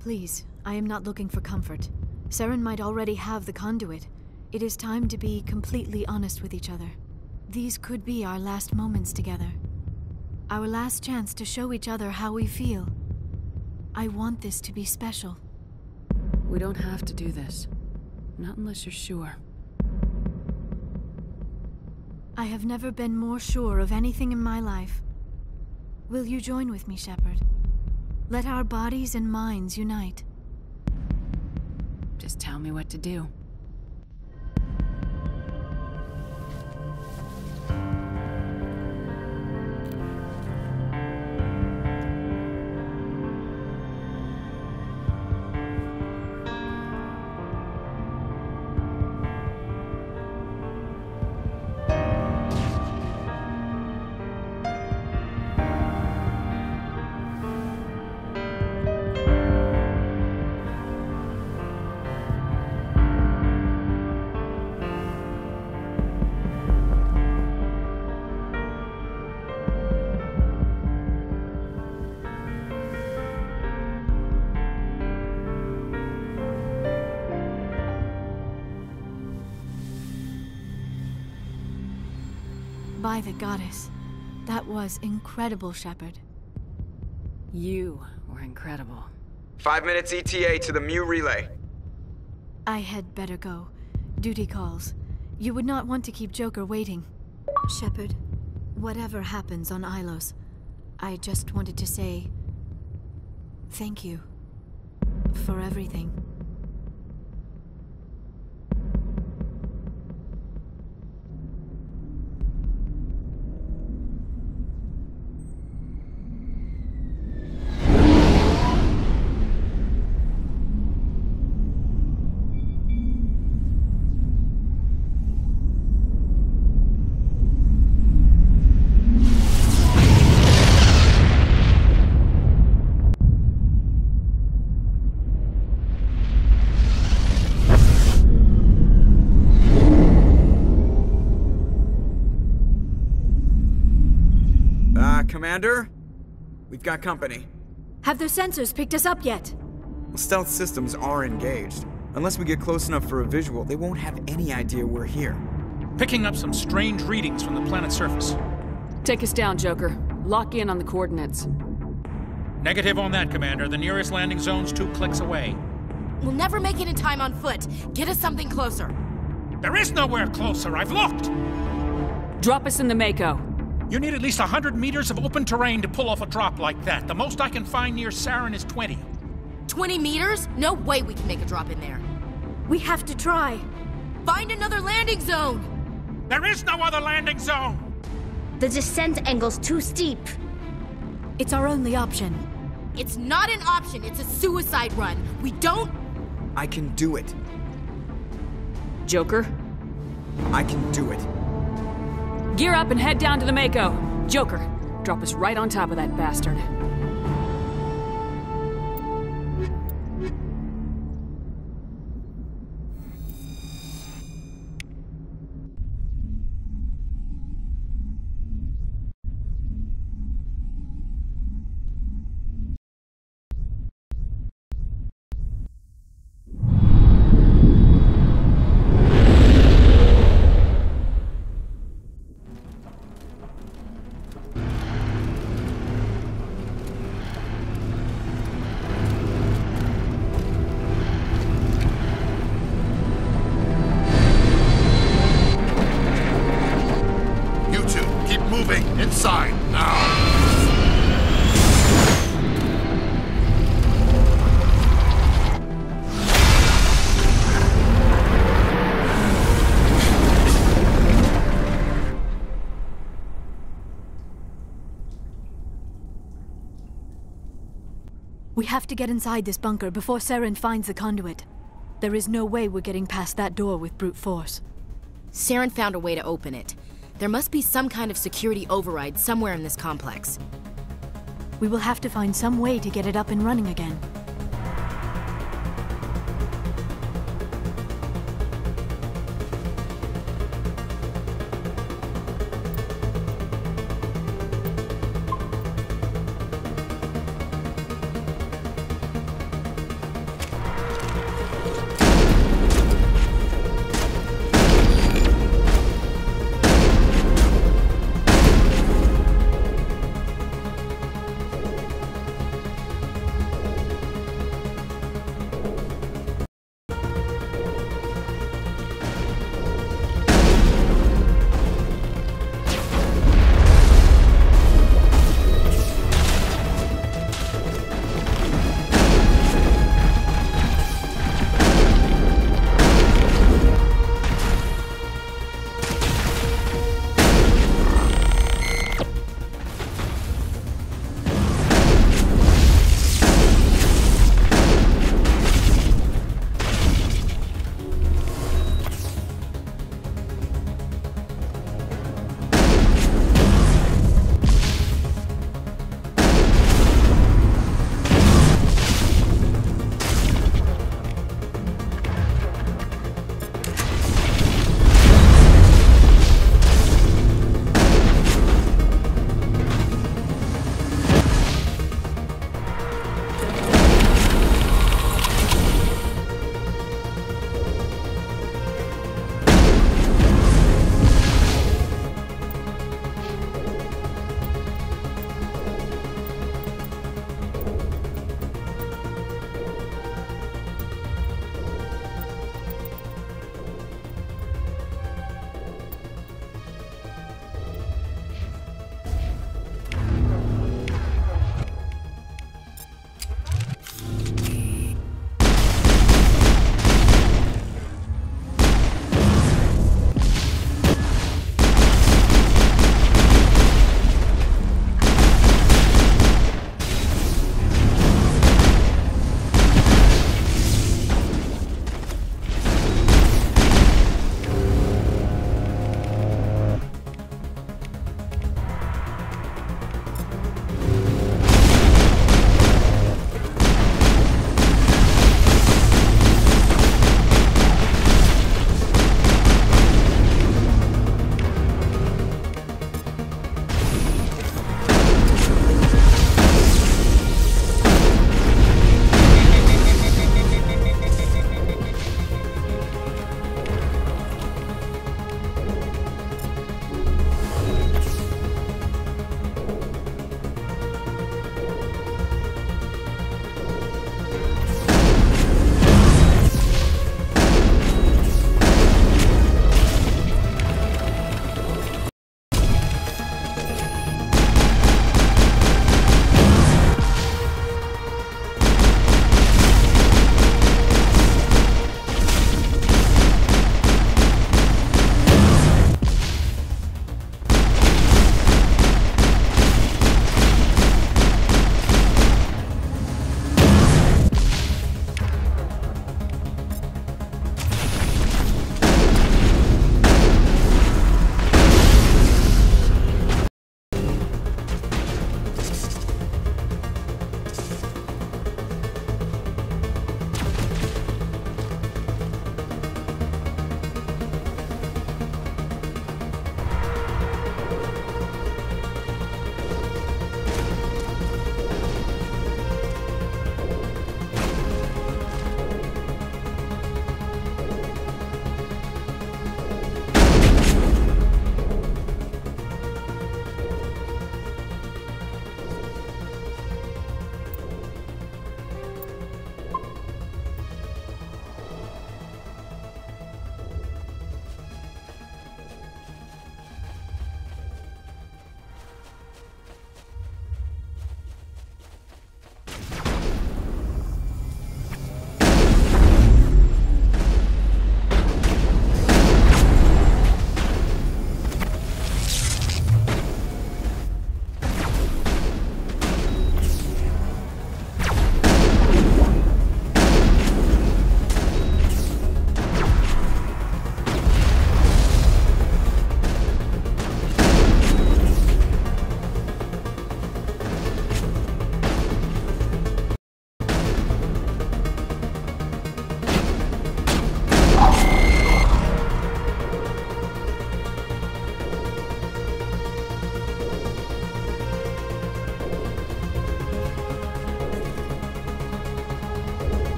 Please, I am not looking for comfort. Saren might already have the conduit. It is time to be completely honest with each other. These could be our last moments together. Our last chance to show each other how we feel. I want this to be special. We don't have to do this. Not unless you're sure. I have never been more sure of anything in my life. Will you join with me, Shepard? Let our bodies and minds unite. Just tell me what to do. By the goddess. That was incredible, Shepard. You were incredible. 5 minutes ETA to the Mu relay. I had better go. Duty calls. You would not want to keep Joker waiting. Shepard, whatever happens on Ilos, I just wanted to say... thank you. For everything. Commander? We've got company. Have their sensors picked us up yet? Well, stealth systems are engaged. Unless we get close enough for a visual, they won't have any idea we're here. Picking up some strange readings from the planet's surface. Take us down, Joker. Lock in on the coordinates. Negative on that, Commander. The nearest landing zone's 2 clicks away. We'll never make it in time on foot. Get us something closer. There is nowhere closer. I've looked! Drop us in the Mako. You need at least 100 meters of open terrain to pull off a drop like that. The most I can find near Saren is 20. 20 meters? No way we can make a drop in there. We have to try. Find another landing zone! There is no other landing zone! The descent angle's too steep. It's our only option. It's not an option, it's a suicide run. We don't... I can do it. Joker? I can do it. Gear up and head down to the Mako. Joker, drop us right on top of that bastard. We have to get inside this bunker before Saren finds the conduit. There is no way we're getting past that door with brute force. Saren found a way to open it. There must be some kind of security override somewhere in this complex. We will have to find some way to get it up and running again.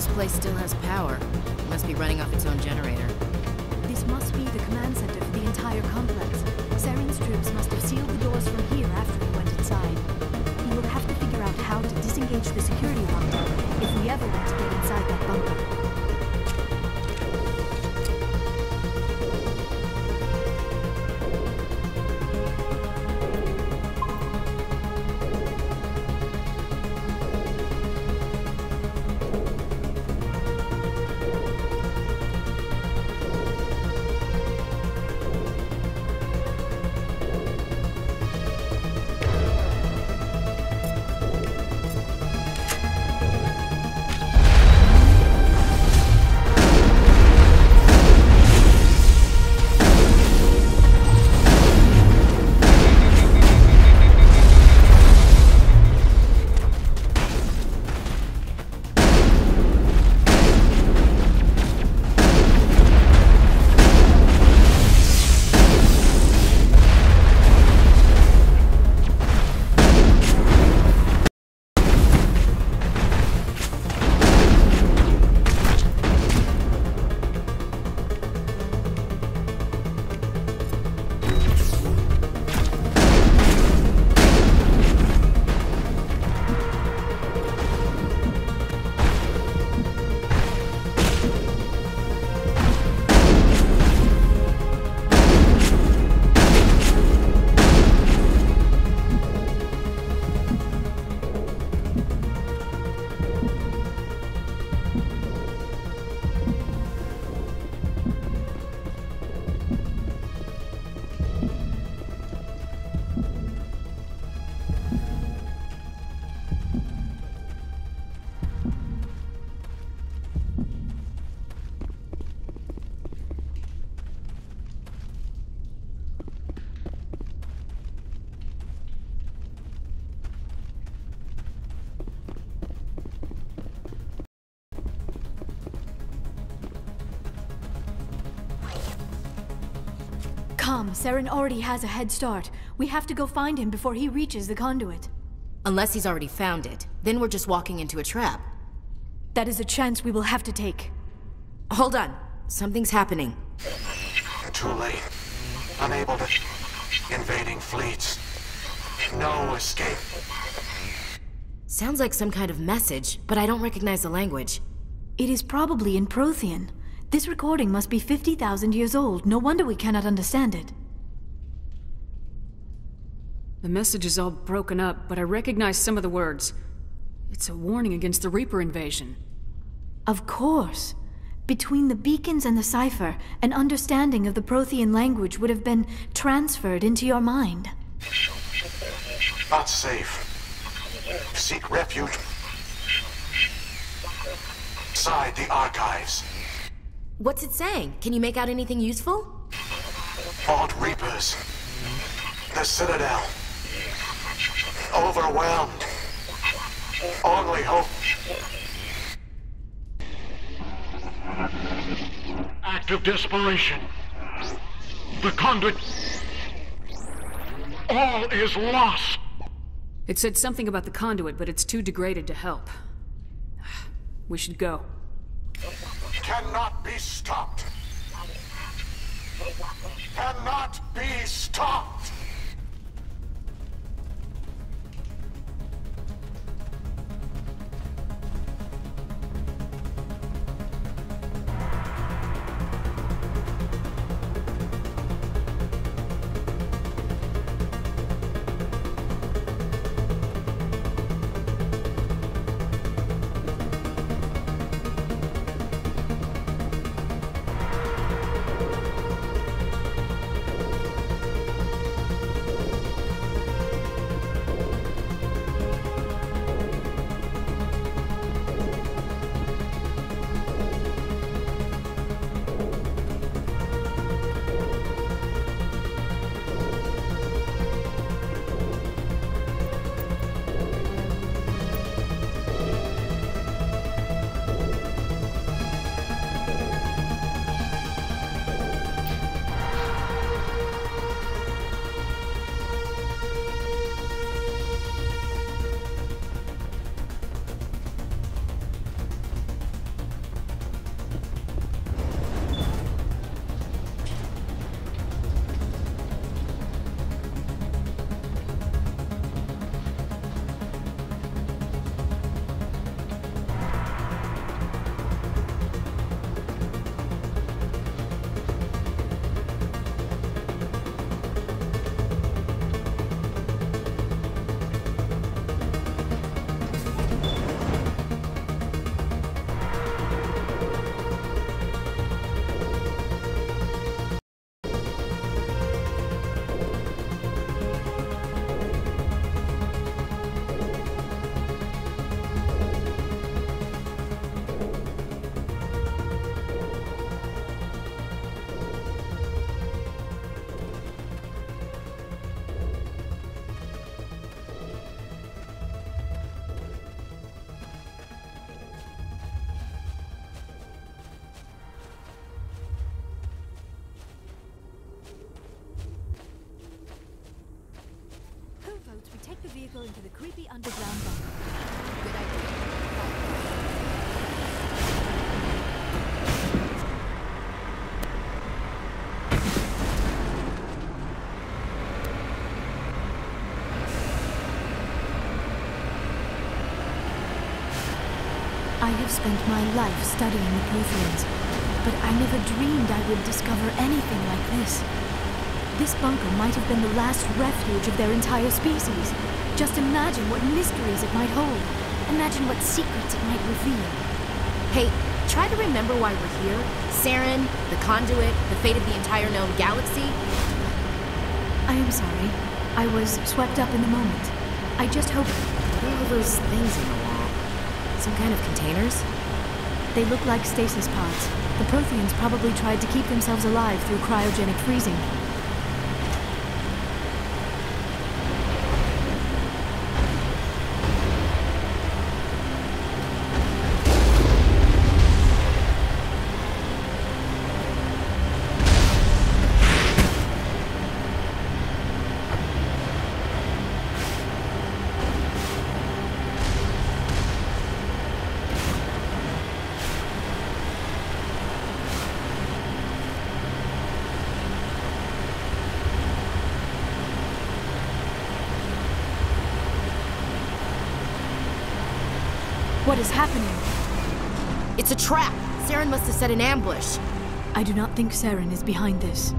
This place still has power. It must be running off its own generator. This must be the command center for the entire complex. Saren's troops must have sealed the doors from here after we went inside. We will have to figure out how to disengage the security bunker if we ever want to get inside that bunker. Come, Saren already has a head start. We have to go find him before he reaches the conduit. Unless he's already found it. Then we're just walking into a trap. That is a chance we will have to take. Hold on. Something's happening. Too late. Unable to... Invading fleets. No escape. Sounds like some kind of message, but I don't recognize the language. It is probably in Prothean. This recording must be 50,000 years old. No wonder we cannot understand it. The message is all broken up, but I recognize some of the words. It's a warning against the Reaper invasion. Of course. Between the beacons and the cipher, an understanding of the Prothean language would have been transferred into your mind. Not safe. Seek refuge inside the archives. What's it saying? Can you make out anything useful? Fought Reapers. The Citadel. Overwhelmed. Only hope. Act of desperation. The conduit. All is lost. It said something about the conduit, but it's too degraded to help. We should go. Cannot be stopped. Cannot be stopped. vehicle into the creepy underground bunker. Good idea. I have spent my life studying the Protheans, but I never dreamed I would discover anything like this. This bunker might have been the last refuge of their entire species. Just imagine what mysteries it might hold. Imagine what secrets it might reveal. Hey, try to remember why we're here. Saren, the Conduit, the fate of the entire known galaxy. I am sorry. I was swept up in the moment. I just hope... What are all those things in the wall? Some kind of containers? They look like stasis pods. The Protheans probably tried to keep themselves alive through cryogenic freezing. What is happening? It's a trap! Saren must have set an ambush. I do not think Saren is behind this.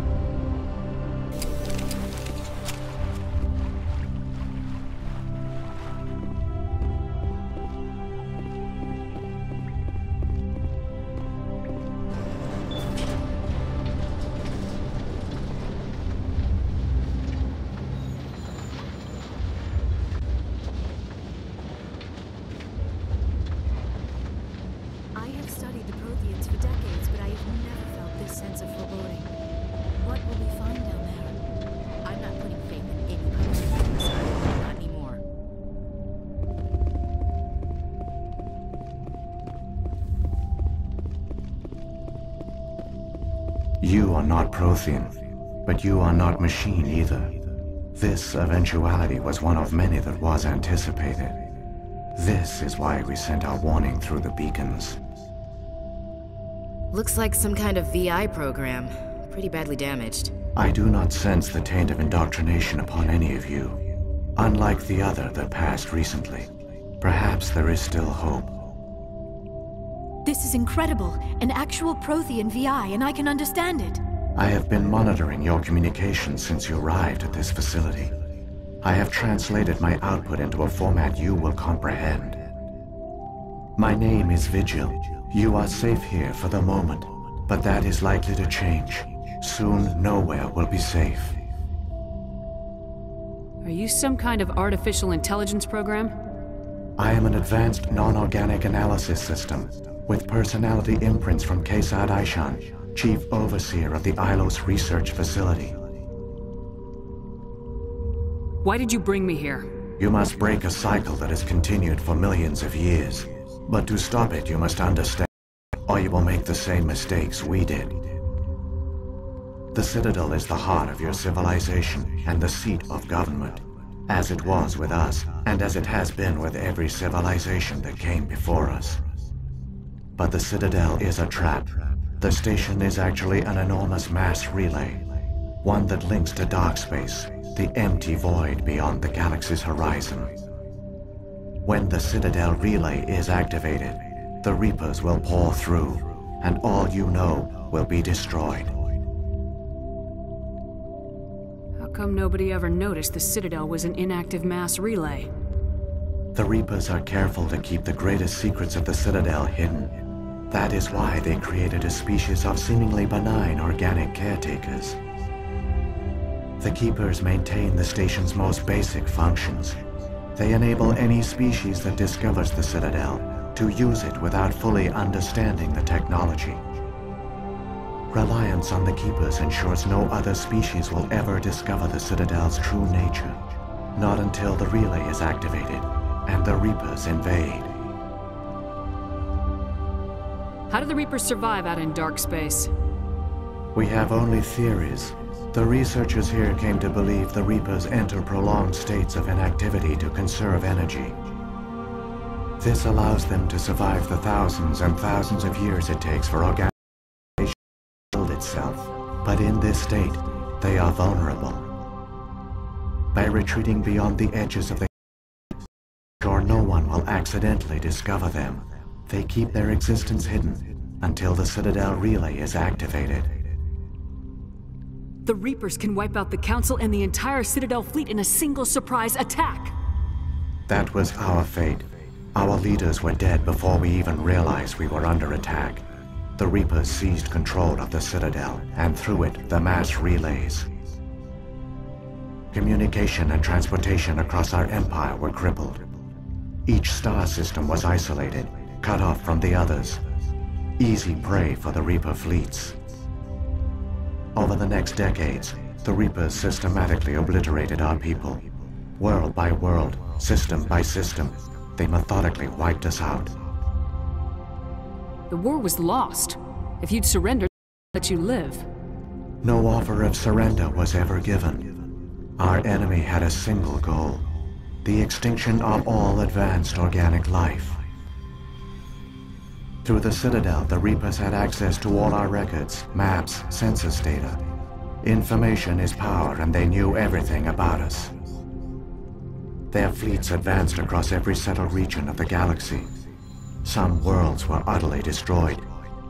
You are not Prothean, but you are not machine either. This eventuality was one of many that was anticipated. This is why we sent our warning through the beacons. Looks like some kind of VI program. Pretty badly damaged. I do not sense the taint of indoctrination upon any of you. Unlike the other that passed recently. Perhaps there is still hope. This is incredible. An actual Prothean VI, and I can understand it. I have been monitoring your communications since you arrived at this facility. I have translated my output into a format you will comprehend. My name is Vigil. You are safe here for the moment, but that is likely to change. Soon, nowhere will be safe. Are you some kind of artificial intelligence program? I am an advanced non-organic analysis system, with personality imprints from Kesad Aishan, Chief Overseer of the Ilos Research Facility. Why did you bring me here? You must break a cycle that has continued for millions of years. But to stop it, you must understand, or you will make the same mistakes we did. The Citadel is the heart of your civilization and the seat of government, as it was with us, and as it has been with every civilization that came before us. But the Citadel is a trap. The station is actually an enormous mass relay, one that links to dark space, the empty void beyond the galaxy's horizon. When the Citadel relay is activated, the Reapers will pour through, and all you know will be destroyed. How come nobody ever noticed the Citadel was an inactive mass relay? The Reapers are careful to keep the greatest secrets of the Citadel hidden. That is why they created a species of seemingly benign organic caretakers. The Keepers maintain the station's most basic functions. They enable any species that discovers the Citadel to use it without fully understanding the technology. Reliance on the Keepers ensures no other species will ever discover the Citadel's true nature, not until the relay is activated and the Reapers invade. How do the Reapers survive out in dark space? We have only theories. The researchers here came to believe the Reapers enter prolonged states of inactivity to conserve energy. This allows them to survive the thousands and thousands of years it takes for organic to build itself. But in this state, they are vulnerable. By retreating beyond the edges of the sure no one will accidentally discover them, they keep their existence hidden until the Citadel relay is activated. The Reapers can wipe out the Council and the entire Citadel fleet in a single surprise attack! That was our fate. Our leaders were dead before we even realized we were under attack. The Reapers seized control of the Citadel, and through it, the mass relays. Communication and transportation across our empire were crippled. Each star system was isolated, cut off from the others. Easy prey for the Reaper fleets. Over the next decades, the Reapers systematically obliterated our people. World by world, system by system, they methodically wiped us out. The war was lost. If you'd surrendered, let you live. No offer of surrender was ever given. Our enemy had a single goal: the extinction of all advanced organic life. Through the Citadel, the Reapers had access to all our records, maps, census data. Information is power, and they knew everything about us. Their fleets advanced across every settled region of the galaxy. Some worlds were utterly destroyed.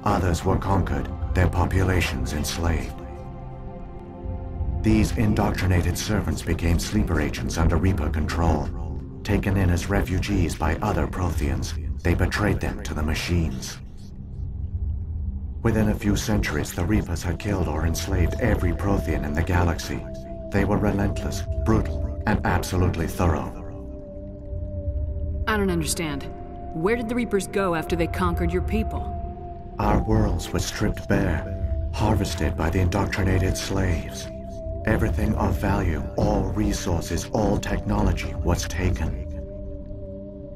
Others were conquered, their populations enslaved. These indoctrinated servants became sleeper agents under Reaper control. Taken in as refugees by other Protheans, they betrayed them to the machines. Within a few centuries, the Reapers had killed or enslaved every Prothean in the galaxy. They were relentless, brutal, and absolutely thorough. I don't understand. Where did the Reapers go after they conquered your people? Our worlds were stripped bare, harvested by the indoctrinated slaves. Everything of value, all resources, all technology was taken.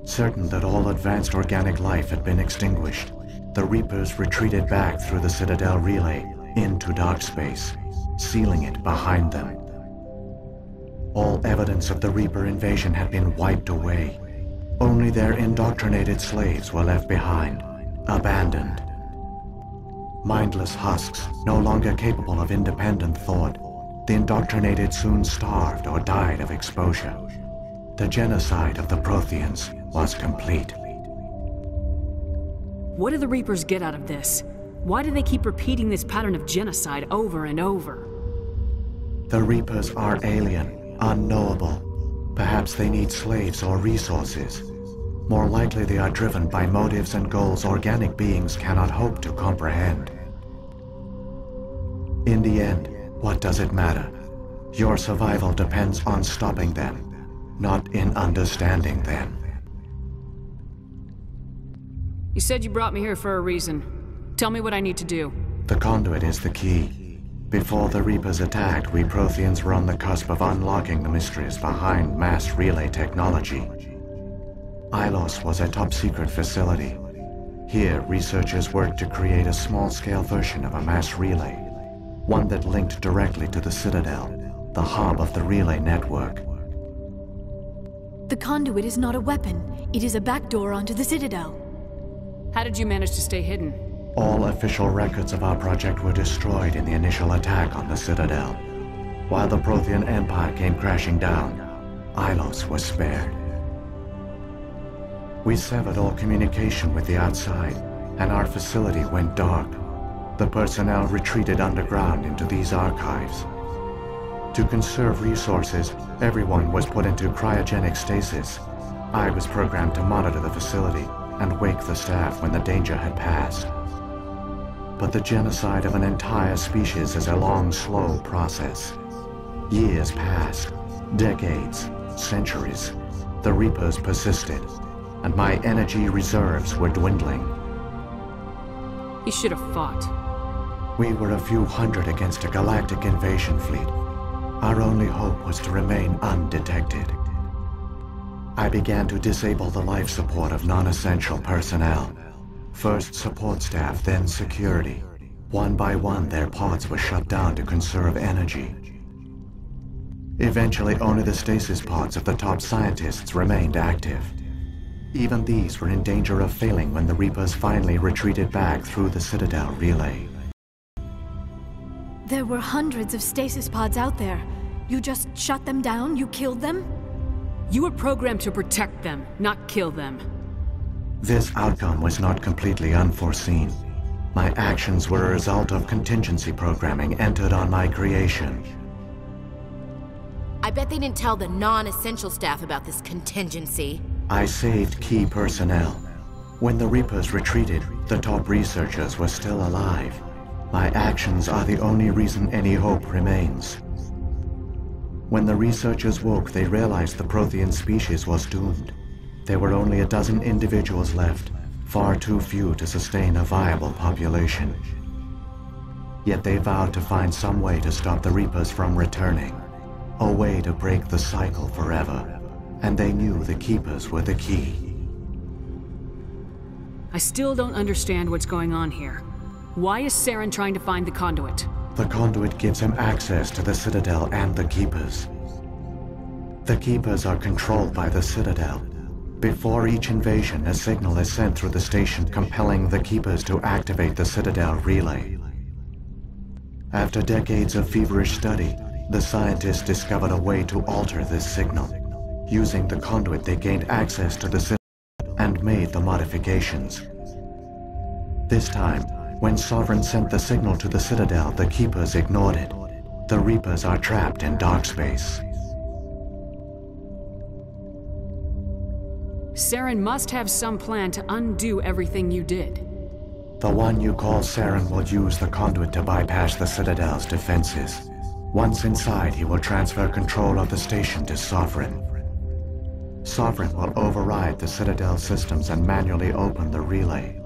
Certain that all advanced organic life had been extinguished, the Reapers retreated back through the Citadel relay into dark space, sealing it behind them. All evidence of the Reaper invasion had been wiped away. Only their indoctrinated slaves were left behind, abandoned. Mindless husks, no longer capable of independent thought, the indoctrinated soon starved or died of exposure. The genocide of the Protheans was complete. What do the Reapers get out of this? Why do they keep repeating this pattern of genocide over and over? The Reapers are alien, unknowable. Perhaps they need slaves or resources. More likely they are driven by motives and goals organic beings cannot hope to comprehend. In the end, what does it matter? Your survival depends on stopping them, not in understanding them. You said you brought me here for a reason. Tell me what I need to do. The conduit is the key. Before the Reapers attacked, we Protheans were on the cusp of unlocking the mysteries behind mass relay technology. Ilos was a top-secret facility. Here, researchers worked to create a small-scale version of a mass relay, one that linked directly to the Citadel, the hub of the relay network. The conduit is not a weapon. It is a backdoor onto the Citadel. How did you manage to stay hidden? All official records of our project were destroyed in the initial attack on the Citadel. While the Prothean Empire came crashing down, Ilos was spared. We severed all communication with the outside, and our facility went dark. The personnel retreated underground into these archives. To conserve resources, everyone was put into cryogenic stasis. I was programmed to monitor the facility and wake the staff when the danger had passed. But the genocide of an entire species is a long, slow process. Years passed, decades, centuries. The Reapers persisted, and my energy reserves were dwindling. You should have fought. We were a few hundred against a galactic invasion fleet. Our only hope was to remain undetected. I began to disable the life support of non-essential personnel. First support staff, then security. One by one, their pods were shut down to conserve energy. Eventually, only the stasis pods of the top scientists remained active. Even these were in danger of failing when the Reapers finally retreated back through the Citadel relay. There were hundreds of stasis pods out there. You just shut them down? You killed them? You were programmed to protect them, not kill them. This outcome was not completely unforeseen. My actions were a result of contingency programming entered on my creation. I bet they didn't tell the non-essential staff about this contingency. I saved key personnel. When the Reapers retreated, the top researchers were still alive. My actions are the only reason any hope remains. When the researchers woke, they realized the Prothean species was doomed. There were only a dozen individuals left, far too few to sustain a viable population. Yet they vowed to find some way to stop the Reapers from returning, a way to break the cycle forever. And they knew the Keepers were the key. I still don't understand what's going on here. Why is Saren trying to find the conduit? The conduit gives him access to the Citadel and the Keepers. The Keepers are controlled by the Citadel. Before each invasion, a signal is sent through the station compelling the Keepers to activate the Citadel relay. After decades of feverish study, the scientists discovered a way to alter this signal. Using the conduit, they gained access to the Citadel and made the modifications. This time, when Sovereign sent the signal to the Citadel, the Keepers ignored it. The Reapers are trapped in dark space. Saren must have some plan to undo everything you did. The one you call Saren will use the conduit to bypass the Citadel's defenses. Once inside, he will transfer control of the station to Sovereign. Sovereign will override the Citadel systems and manually open the relay,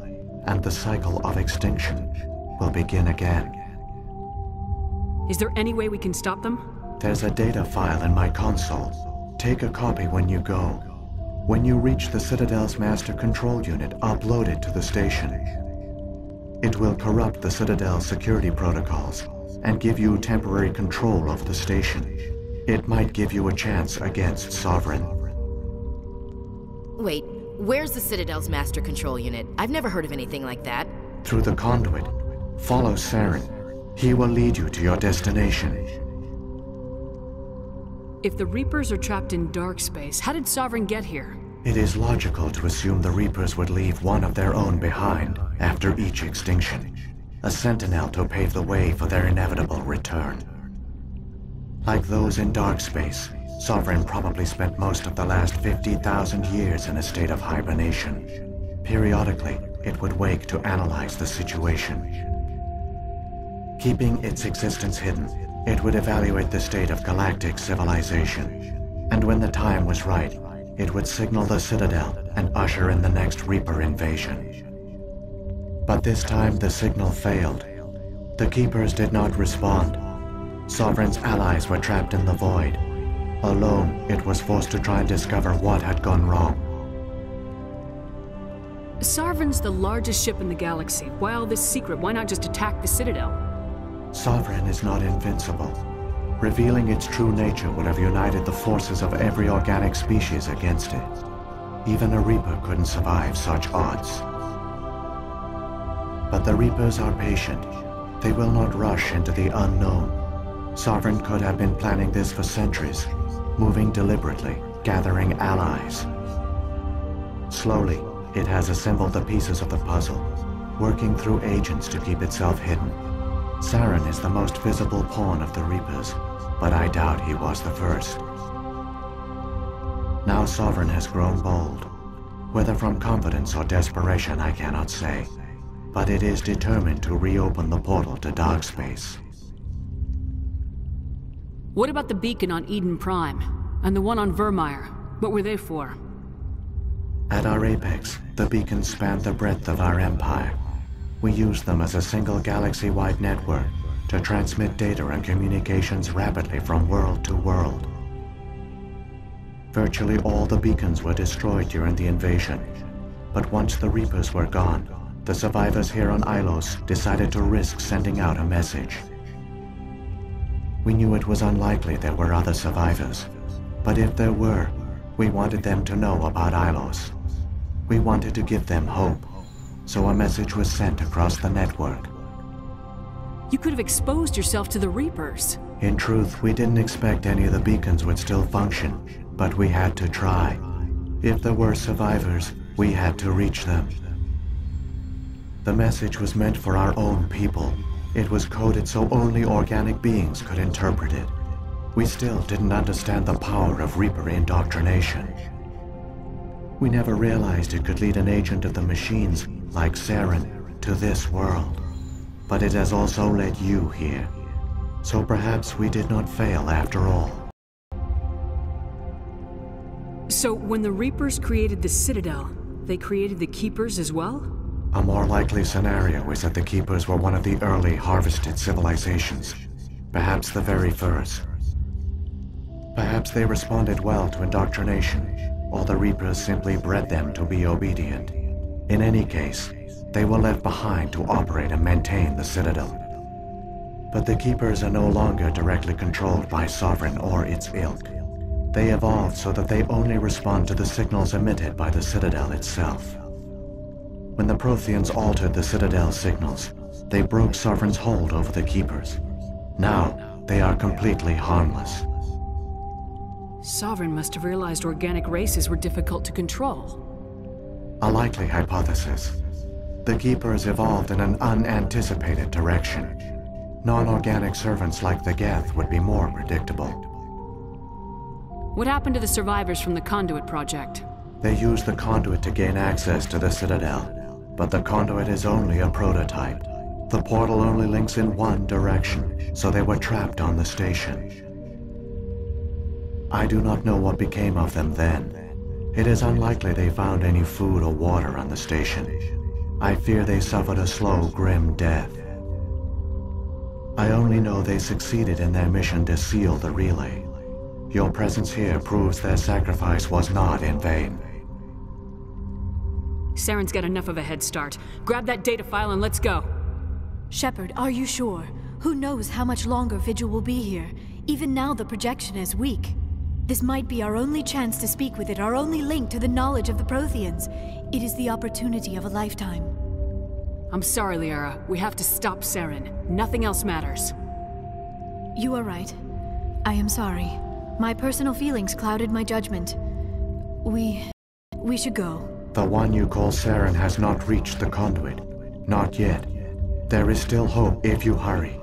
and the cycle of extinction will begin again. Is there any way we can stop them? There's a data file in my console. Take a copy when you go. When you reach the Citadel's master control unit, upload it to the station. It will corrupt the Citadel's security protocols and give you temporary control of the station. It might give you a chance against Sovereign. Wait, where's the Citadel's master control unit? I've never heard of anything like that. Through the conduit, follow Saren. He will lead you to your destination. If the Reapers are trapped in dark space, how did Sovereign get here? It is logical to assume the Reapers would leave one of their own behind after each extinction. A sentinel to pave the way for their inevitable return. Like those in dark space, Sovereign probably spent most of the last 50,000 years in a state of hibernation. Periodically, it would wake to analyze the situation. Keeping its existence hidden, it would evaluate the state of galactic civilization. And when the time was right, it would signal the Citadel and usher in the next Reaper invasion. But this time the signal failed. The Keepers did not respond. Sovereign's allies were trapped in the void. Alone, it was forced to try and discover what had gone wrong. Sovereign's the largest ship in the galaxy. Why all this secret? Why not just attack the Citadel? Sovereign is not invincible. Revealing its true nature would have united the forces of every organic species against it. Even a Reaper couldn't survive such odds. But the Reapers are patient. They will not rush into the unknown. Sovereign could have been planning this for centuries, moving deliberately, gathering allies. Slowly, it has assembled the pieces of the puzzle, working through agents to keep itself hidden. Saren is the most visible pawn of the Reapers, but I doubt he was the first. Now Sovereign has grown bold. Whether from confidence or desperation, I cannot say. But it is determined to reopen the portal to dark space. What about the beacon on Eden Prime? And the one on Vermeer? What were they for? At our apex, the beacons spanned the breadth of our empire. We used them as a single galaxy-wide network to transmit data and communications rapidly from world to world. Virtually all the beacons were destroyed during the invasion, but once the Reapers were gone, the survivors here on Ilos decided to risk sending out a message. We knew it was unlikely there were other survivors, but if there were, we wanted them to know about Ilos. We wanted to give them hope, so a message was sent across the network. You could have exposed yourself to the Reapers. In truth, we didn't expect any of the beacons would still function, but we had to try. If there were survivors, we had to reach them. The message was meant for our own people. It was coded so only organic beings could interpret it. We still didn't understand the power of Reaper indoctrination. We never realized it could lead an agent of the machines, like Saren, to this world. But it has also led you here. So perhaps we did not fail after all. So when the Reapers created the Citadel, they created the Keepers as well? A more likely scenario is that the Keepers were one of the early harvested civilizations. Perhaps the very first. Perhaps they responded well to indoctrination, or the Reapers simply bred them to be obedient. In any case, they were left behind to operate and maintain the Citadel. But the Keepers are no longer directly controlled by Sovereign or its ilk. They evolved so that they only respond to the signals emitted by the Citadel itself. When the Protheans altered the Citadel's signals, they broke Sovereign's hold over the Keepers. Now, they are completely harmless. Sovereign must have realized organic races were difficult to control. A likely hypothesis. The Keepers evolved in an unanticipated direction. Non-organic servants like the Geth would be more predictable. What happened to the survivors from the Conduit project? They used the Conduit to gain access to the Citadel, but the Conduit is only a prototype. The portal only links in one direction, so they were trapped on the station. I do not know what became of them then. It is unlikely they found any food or water on the station. I fear they suffered a slow, grim death. I only know they succeeded in their mission to seal the relay. Your presence here proves their sacrifice was not in vain. Saren's got enough of a head start. Grab that data file and let's go. Shepard, are you sure? Who knows how much longer Vigil will be here? Even now the projection is weak. This might be our only chance to speak with it, our only link to the knowledge of the Protheans. It is the opportunity of a lifetime. I'm sorry, Liara. We have to stop Saren. Nothing else matters. You are right. I am sorry. My personal feelings clouded my judgment. We should go. The one you call Saren has not reached the Conduit. Not yet. There is still hope if you hurry.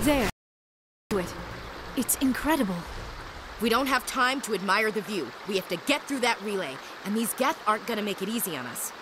There. Do it. It's incredible. We don't have time to admire the view. We have to get through that relay, and these Geth aren't gonna make it easy on us.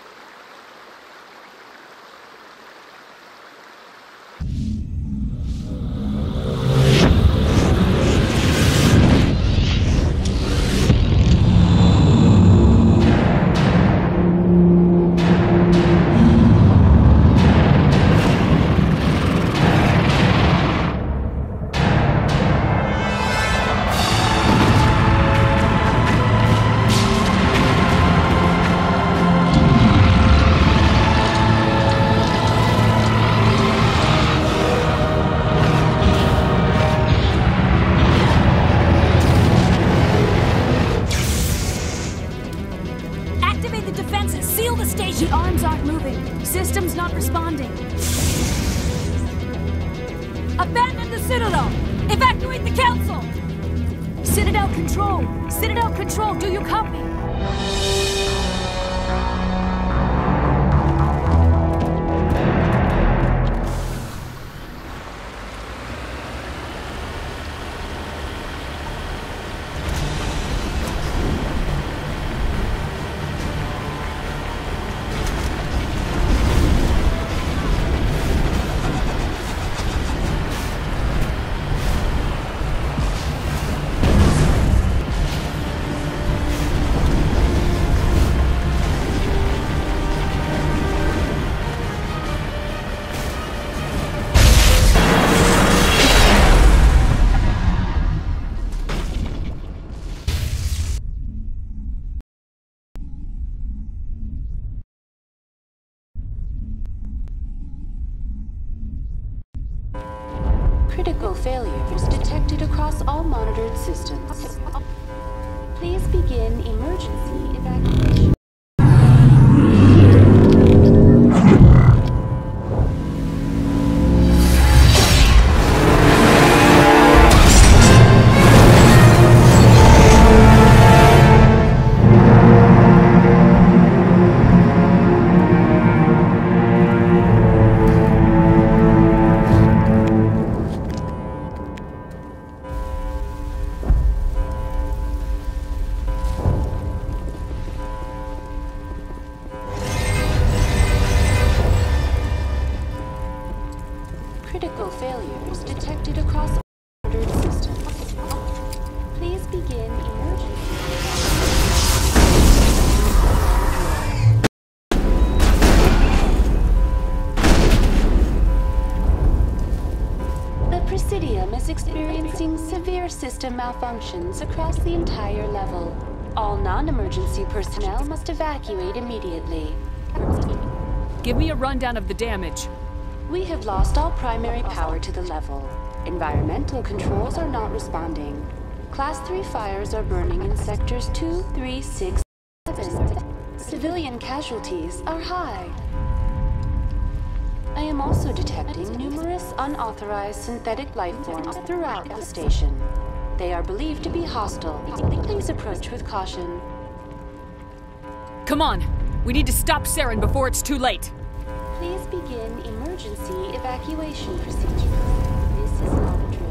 The arms aren't moving. Systems not responding. Abandon the Citadel! Evacuate the Council! Citadel Control! Citadel Control, do you copy? Critical failures detected across all monitored systems. Please begin emergency evacuation. Critical failures detected across monitored systems. Please begin emergency. The Presidium is experiencing severe system malfunctions across the entire level. All non-emergency personnel must evacuate immediately. Give me a rundown of the damage. We have lost all primary power to the level. Environmental controls are not responding. Class 3 fires are burning in sectors 2, 3, 6, 7. Civilian casualties are high. I am also detecting numerous unauthorized synthetic life forms throughout the station. They are believed to be hostile. Please approach with caution. Come on! We need to stop Saren before it's too late! Please begin emergency evacuation procedures. This is not a drill.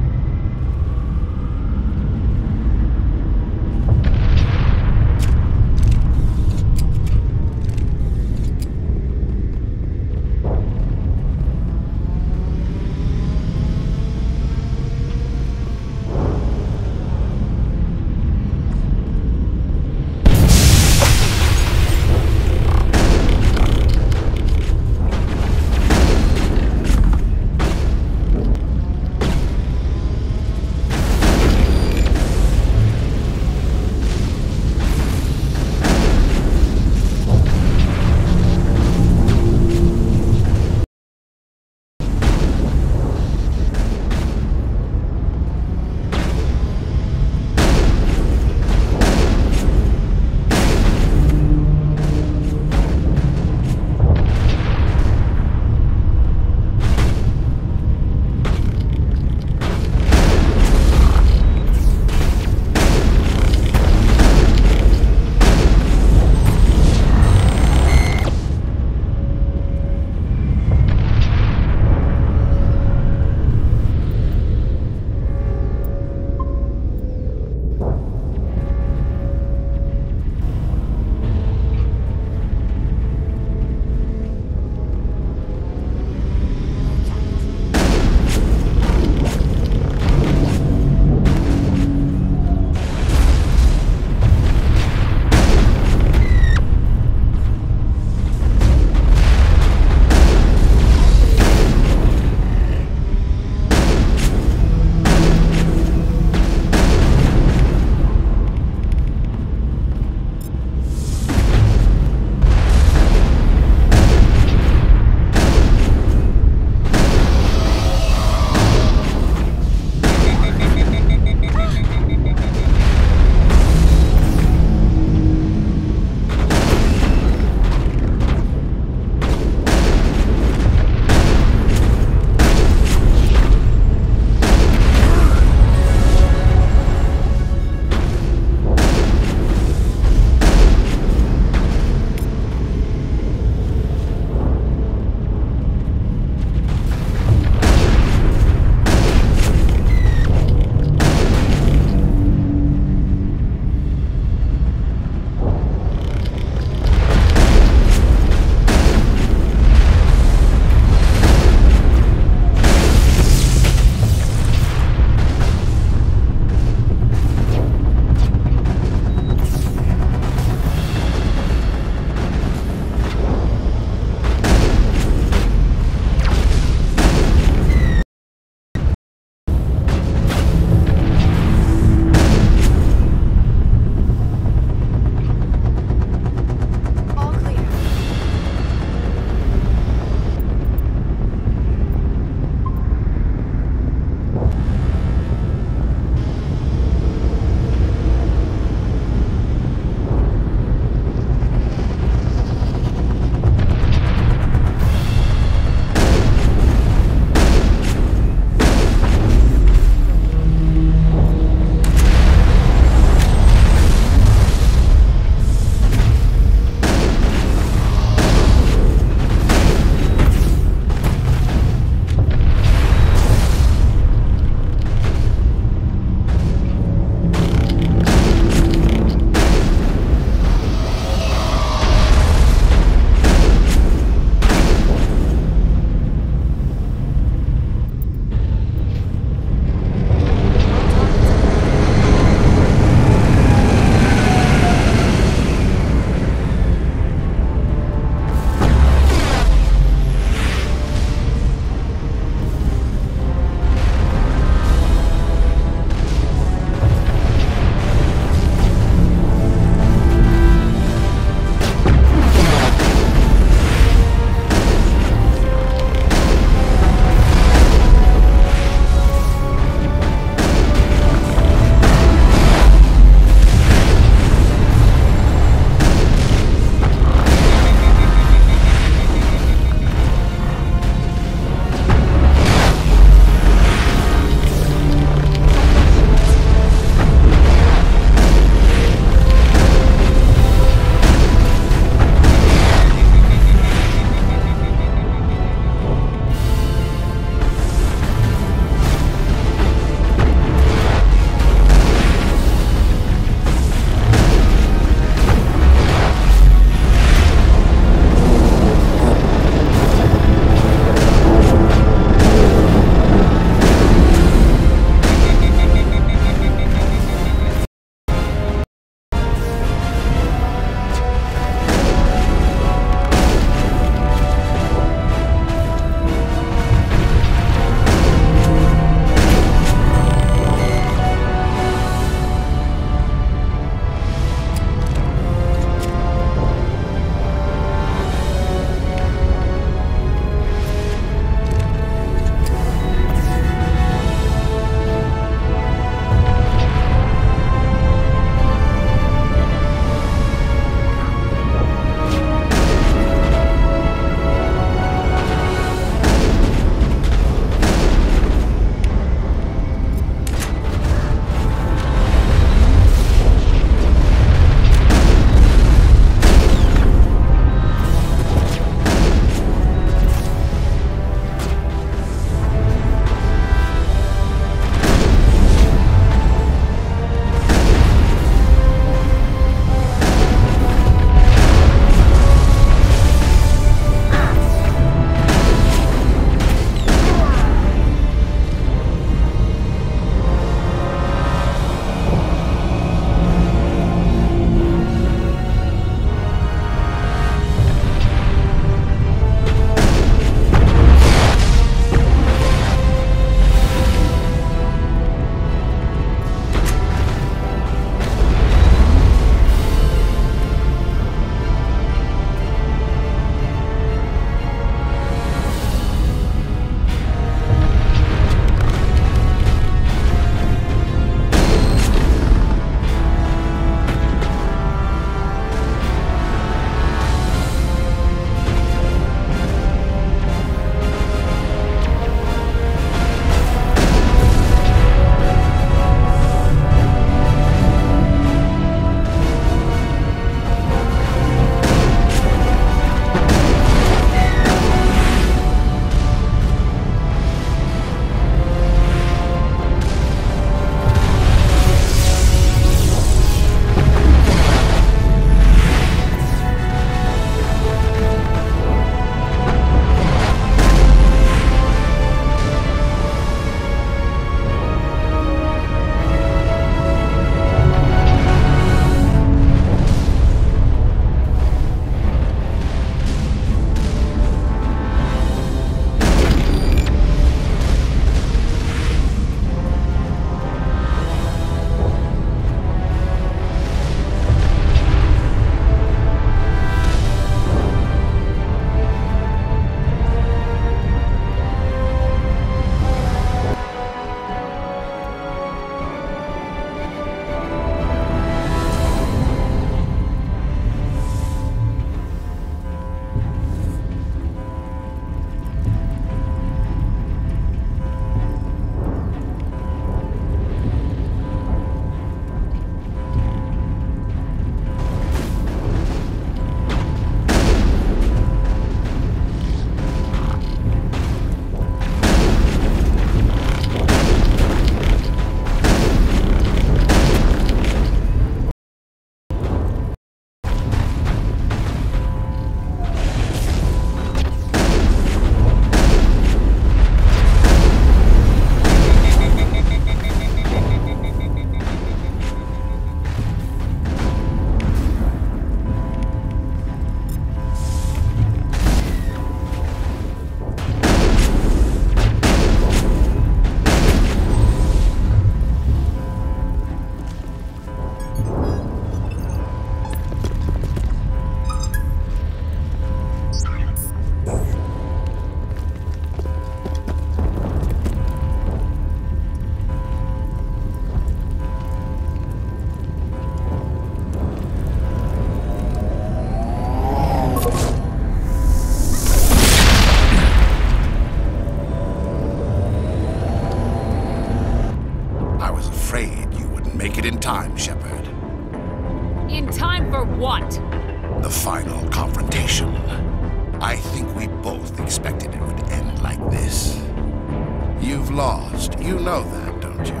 You know that, don't you?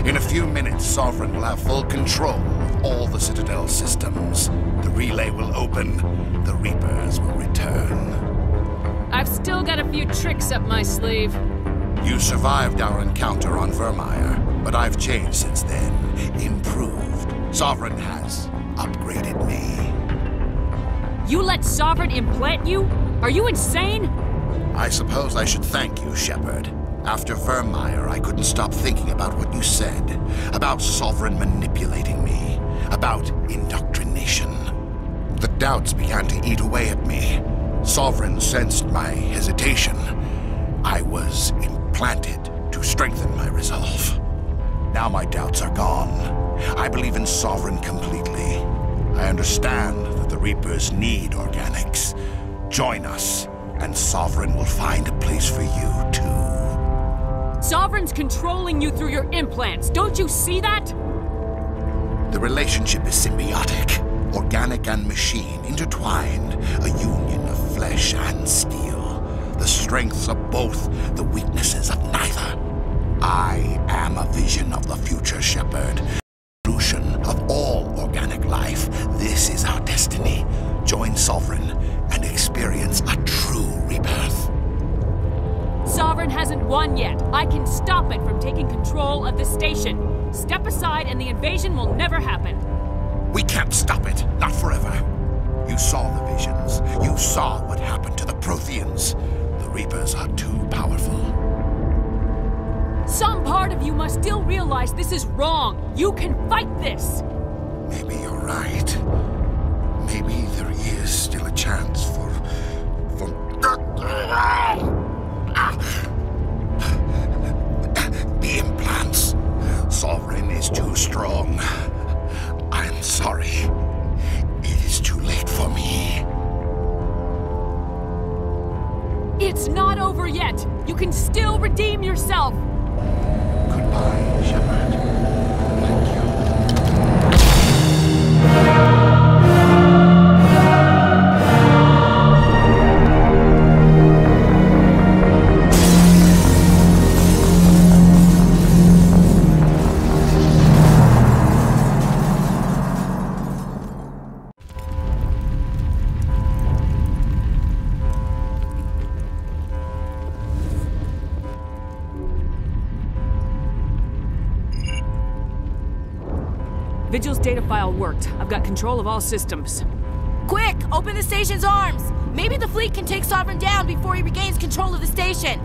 In a few minutes, Sovereign will have full control of all the Citadel systems. The relay will open, the Reapers will return. I've still got a few tricks up my sleeve. You survived our encounter on Vermeer, but I've changed since then. Improved. Sovereign has upgraded me. You let Sovereign implant you? Are you insane? I suppose I should thank you, Shepard. After Vermeer, I couldn't stop thinking about what you said. About Sovereign manipulating me. About indoctrination. The doubts began to eat away at me. Sovereign sensed my hesitation. I was implanted to strengthen my resolve. Now my doubts are gone. I believe in Sovereign completely. I understand that the Reapers need organics. Join us, and Sovereign will find a place for you, too. Sovereign's controlling you through your implants. Don't you see that? The relationship is symbiotic. Organic and machine, intertwined. A union of flesh and steel. The strengths of both, the weaknesses of neither. I am a vision of the future, Shepard. Solution of all organic life. This is our destiny. Join Sovereign and experience a true rebirth. Sovereign hasn't won yet. I can stop it from taking control of the station. Step aside and the invasion will never happen. We can't stop it. Not forever. You saw the visions. You saw what happened to the Protheans. The Reapers are too powerful. Some part of you must still realize this is wrong. You can fight this. Maybe you're right. Maybe there is still a chance for... The implants. Sovereign is too strong. I'm sorry. It is too late for me. It's not over yet. You can still redeem yourself. Goodbye, Shepard. Thank you. Vigil's data file worked. I've got control of all systems. Quick! Open the station's arms! Maybe the fleet can take Sovereign down before he regains control of the station!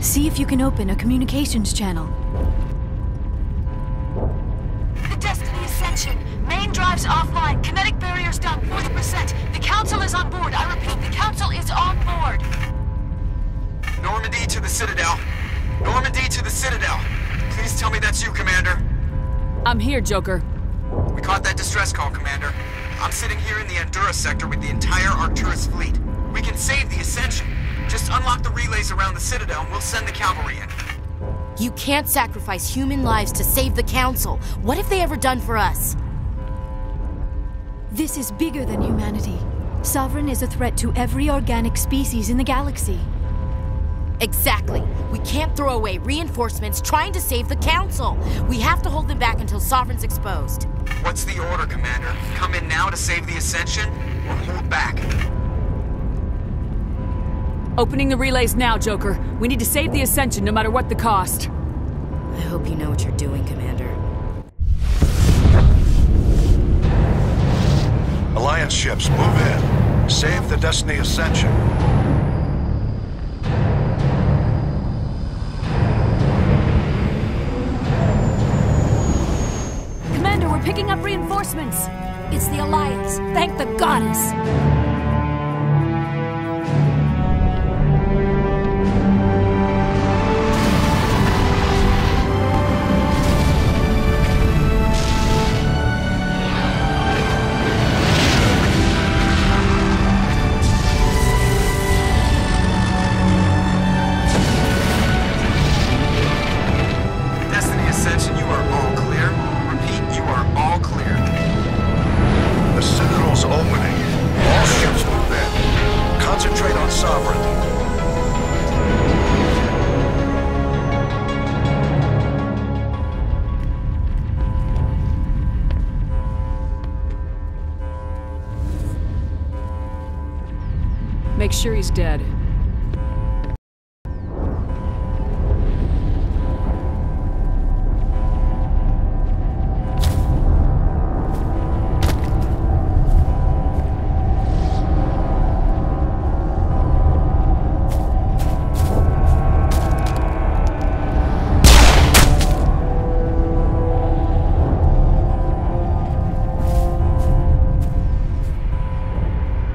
See if you can open a communications channel. The Destiny Ascension. Main drives offline. Kinetic barriers down 40%. The Council is on board. I repeat, the Council is on board. Normandy to the Citadel. Normandy to the Citadel. Please tell me that's you, Commander. I'm here, Joker. We caught that distress call, Commander. I'm sitting here in the Endura sector with the entire Arcturus fleet. We can save the Ascension. Just unlock the relays around the Citadel and we'll send the cavalry in. You can't sacrifice human lives to save the Council. What have they ever done for us? This is bigger than humanity. Sovereign is a threat to every organic species in the galaxy. Exactly. We can't throw away reinforcements trying to save the Council. We have to hold them back until Sovereign's exposed. What's the order, Commander? Come in now to save the Ascension, or hold back? Opening the relays now, Joker. We need to save the Ascension no matter what the cost. I hope you know what you're doing, Commander. Alliance ships, move in. Save the Destiny Ascension. We're picking up reinforcements. It's the Alliance. Thank the goddess. sure he's dead?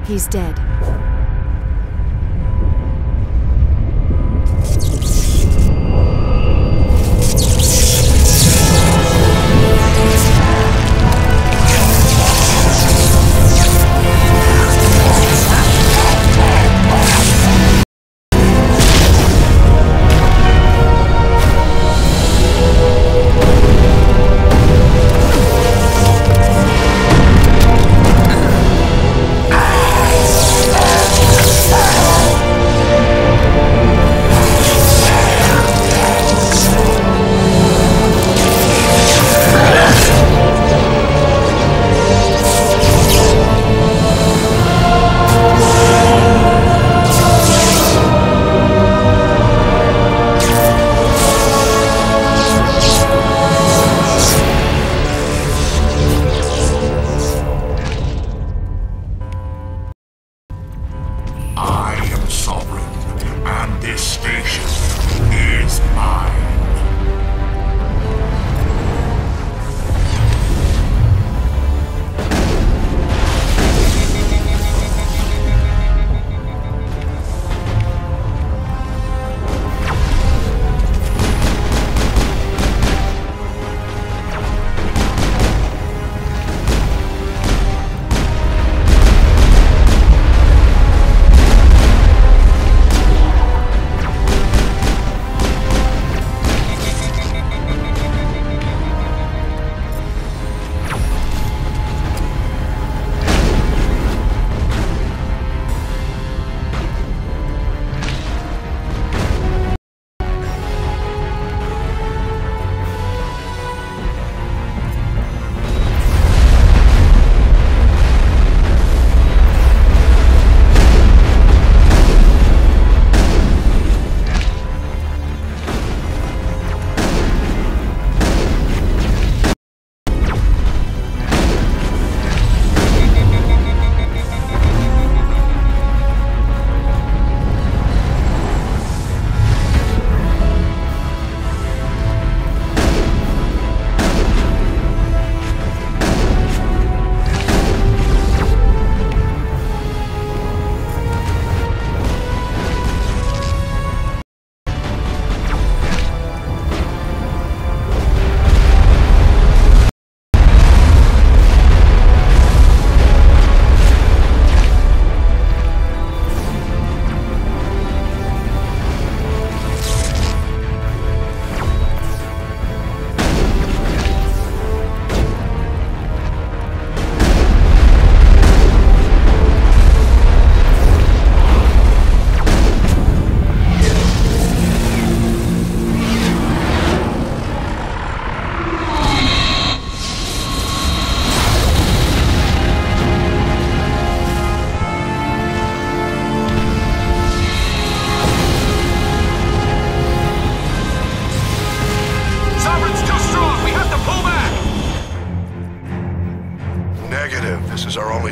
He's dead.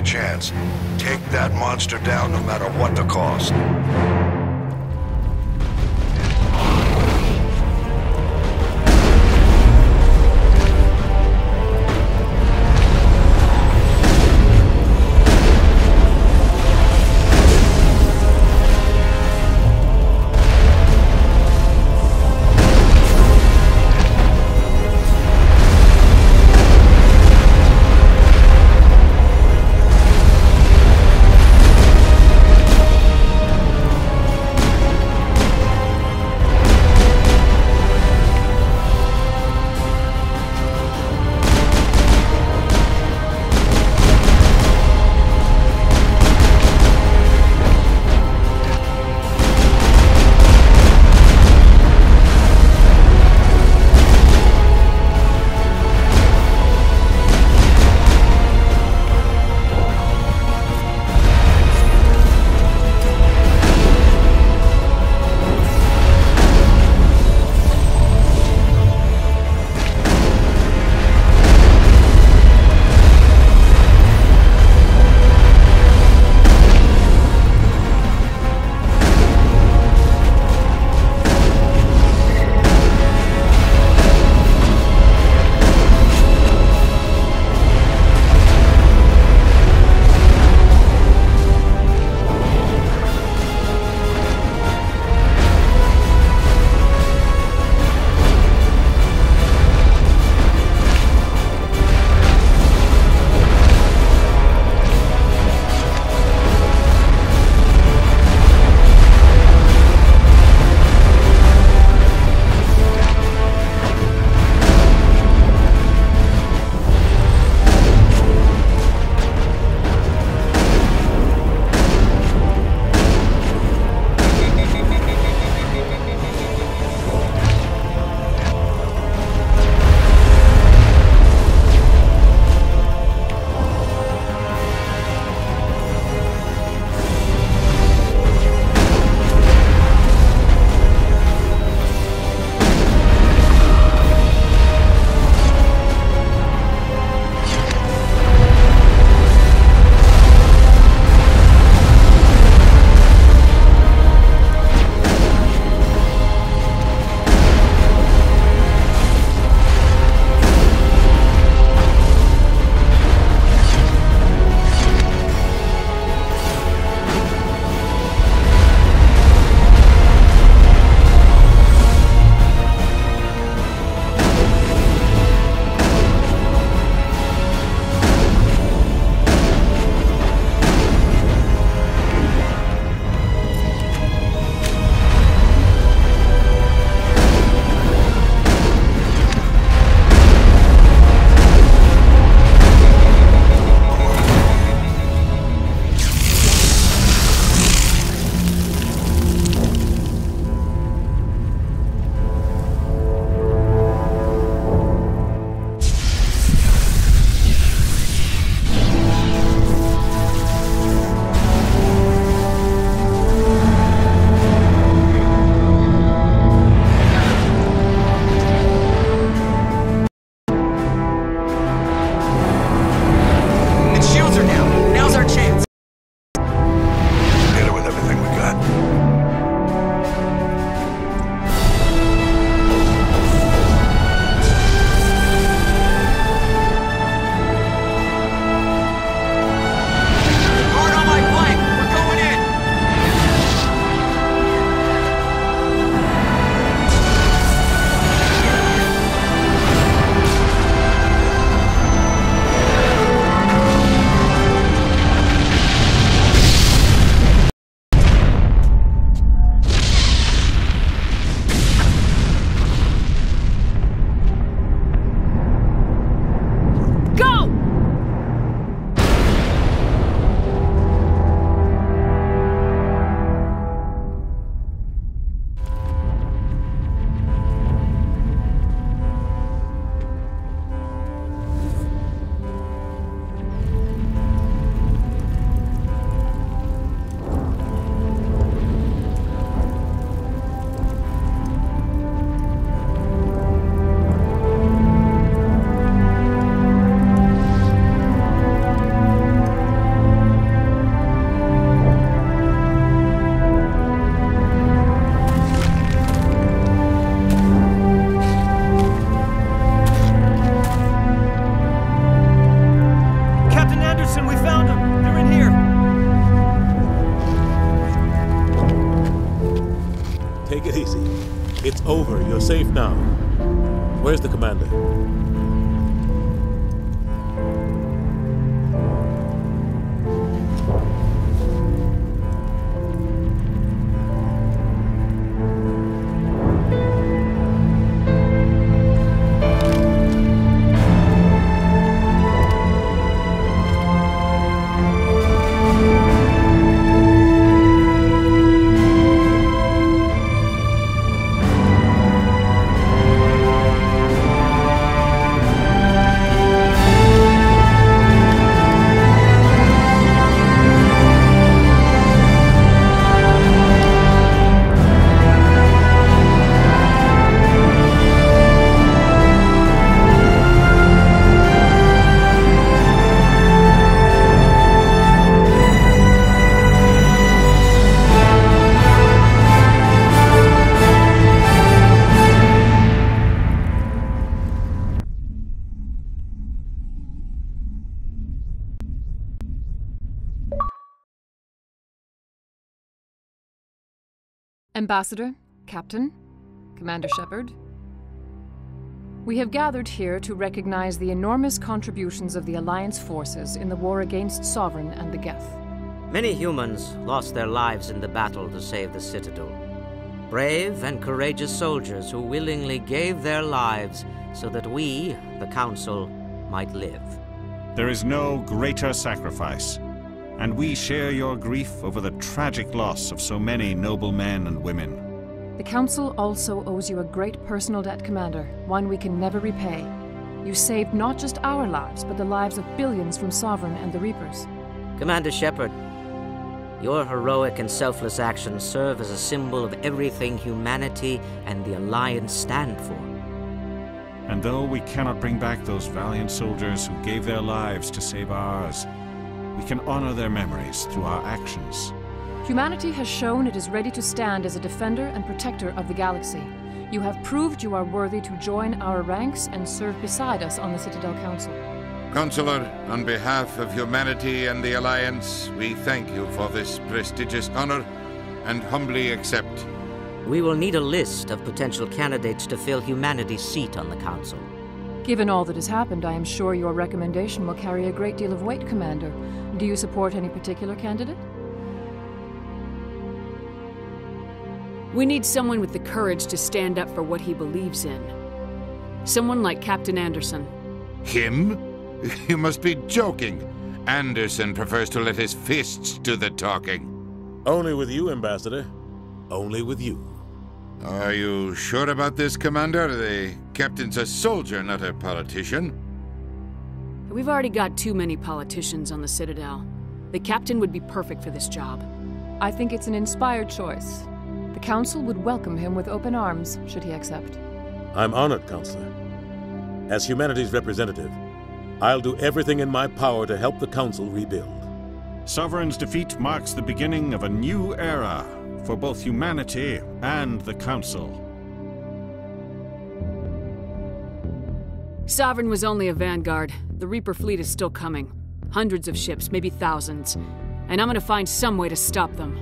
chance. Take that monster down no matter what the cost. Take it easy. It's over. You're safe now. Where's the commander? Ambassador, Captain, Commander Shepard. We have gathered here to recognize the enormous contributions of the Alliance forces in the war against Sovereign and the Geth. Many humans lost their lives in the battle to save the Citadel. Brave and courageous soldiers who willingly gave their lives so that we, the Council, might live. There is no greater sacrifice, and we share your grief over the tragic loss of so many noble men and women. The Council also owes you a great personal debt, Commander, one we can never repay. You saved not just our lives, but the lives of billions from Sovereign and the Reapers. Commander Shepard, your heroic and selfless actions serve as a symbol of everything humanity and the Alliance stand for. And though we cannot bring back those valiant soldiers who gave their lives to save ours, we can honor their memories through our actions. Humanity has shown it is ready to stand as a defender and protector of the galaxy. You have proved you are worthy to join our ranks and serve beside us on the Citadel Council. Counselor, on behalf of humanity and the Alliance, we thank you for this prestigious honor and humbly accept. We will need a list of potential candidates to fill humanity's seat on the Council. Given all that has happened, I am sure your recommendation will carry a great deal of weight, Commander. Do you support any particular candidate? We need someone with the courage to stand up for what he believes in. Someone like Captain Anderson. Him? You must be joking. Anderson prefers to let his fists do the talking. Only with you, Ambassador. Only with you. Are you sure about this, Commander? The captain's a soldier, not a politician. We've already got too many politicians on the Citadel. The captain would be perfect for this job. I think it's an inspired choice. The Council would welcome him with open arms, should he accept. I'm honored, Counselor. As humanity's representative, I'll do everything in my power to help the Council rebuild. Sovereign's defeat marks the beginning of a new era for both humanity and the Council. Sovereign was only a vanguard. The Reaper fleet is still coming. Hundreds of ships, maybe thousands. And I'm gonna find some way to stop them.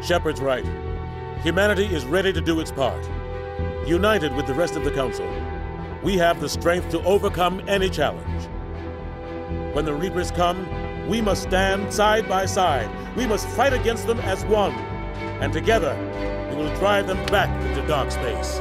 Shepard's right. Humanity is ready to do its part. United with the rest of the Council, we have the strength to overcome any challenge. When the Reapers come, we must stand side by side. We must fight against them as one. And together, we will drive them back into dark space.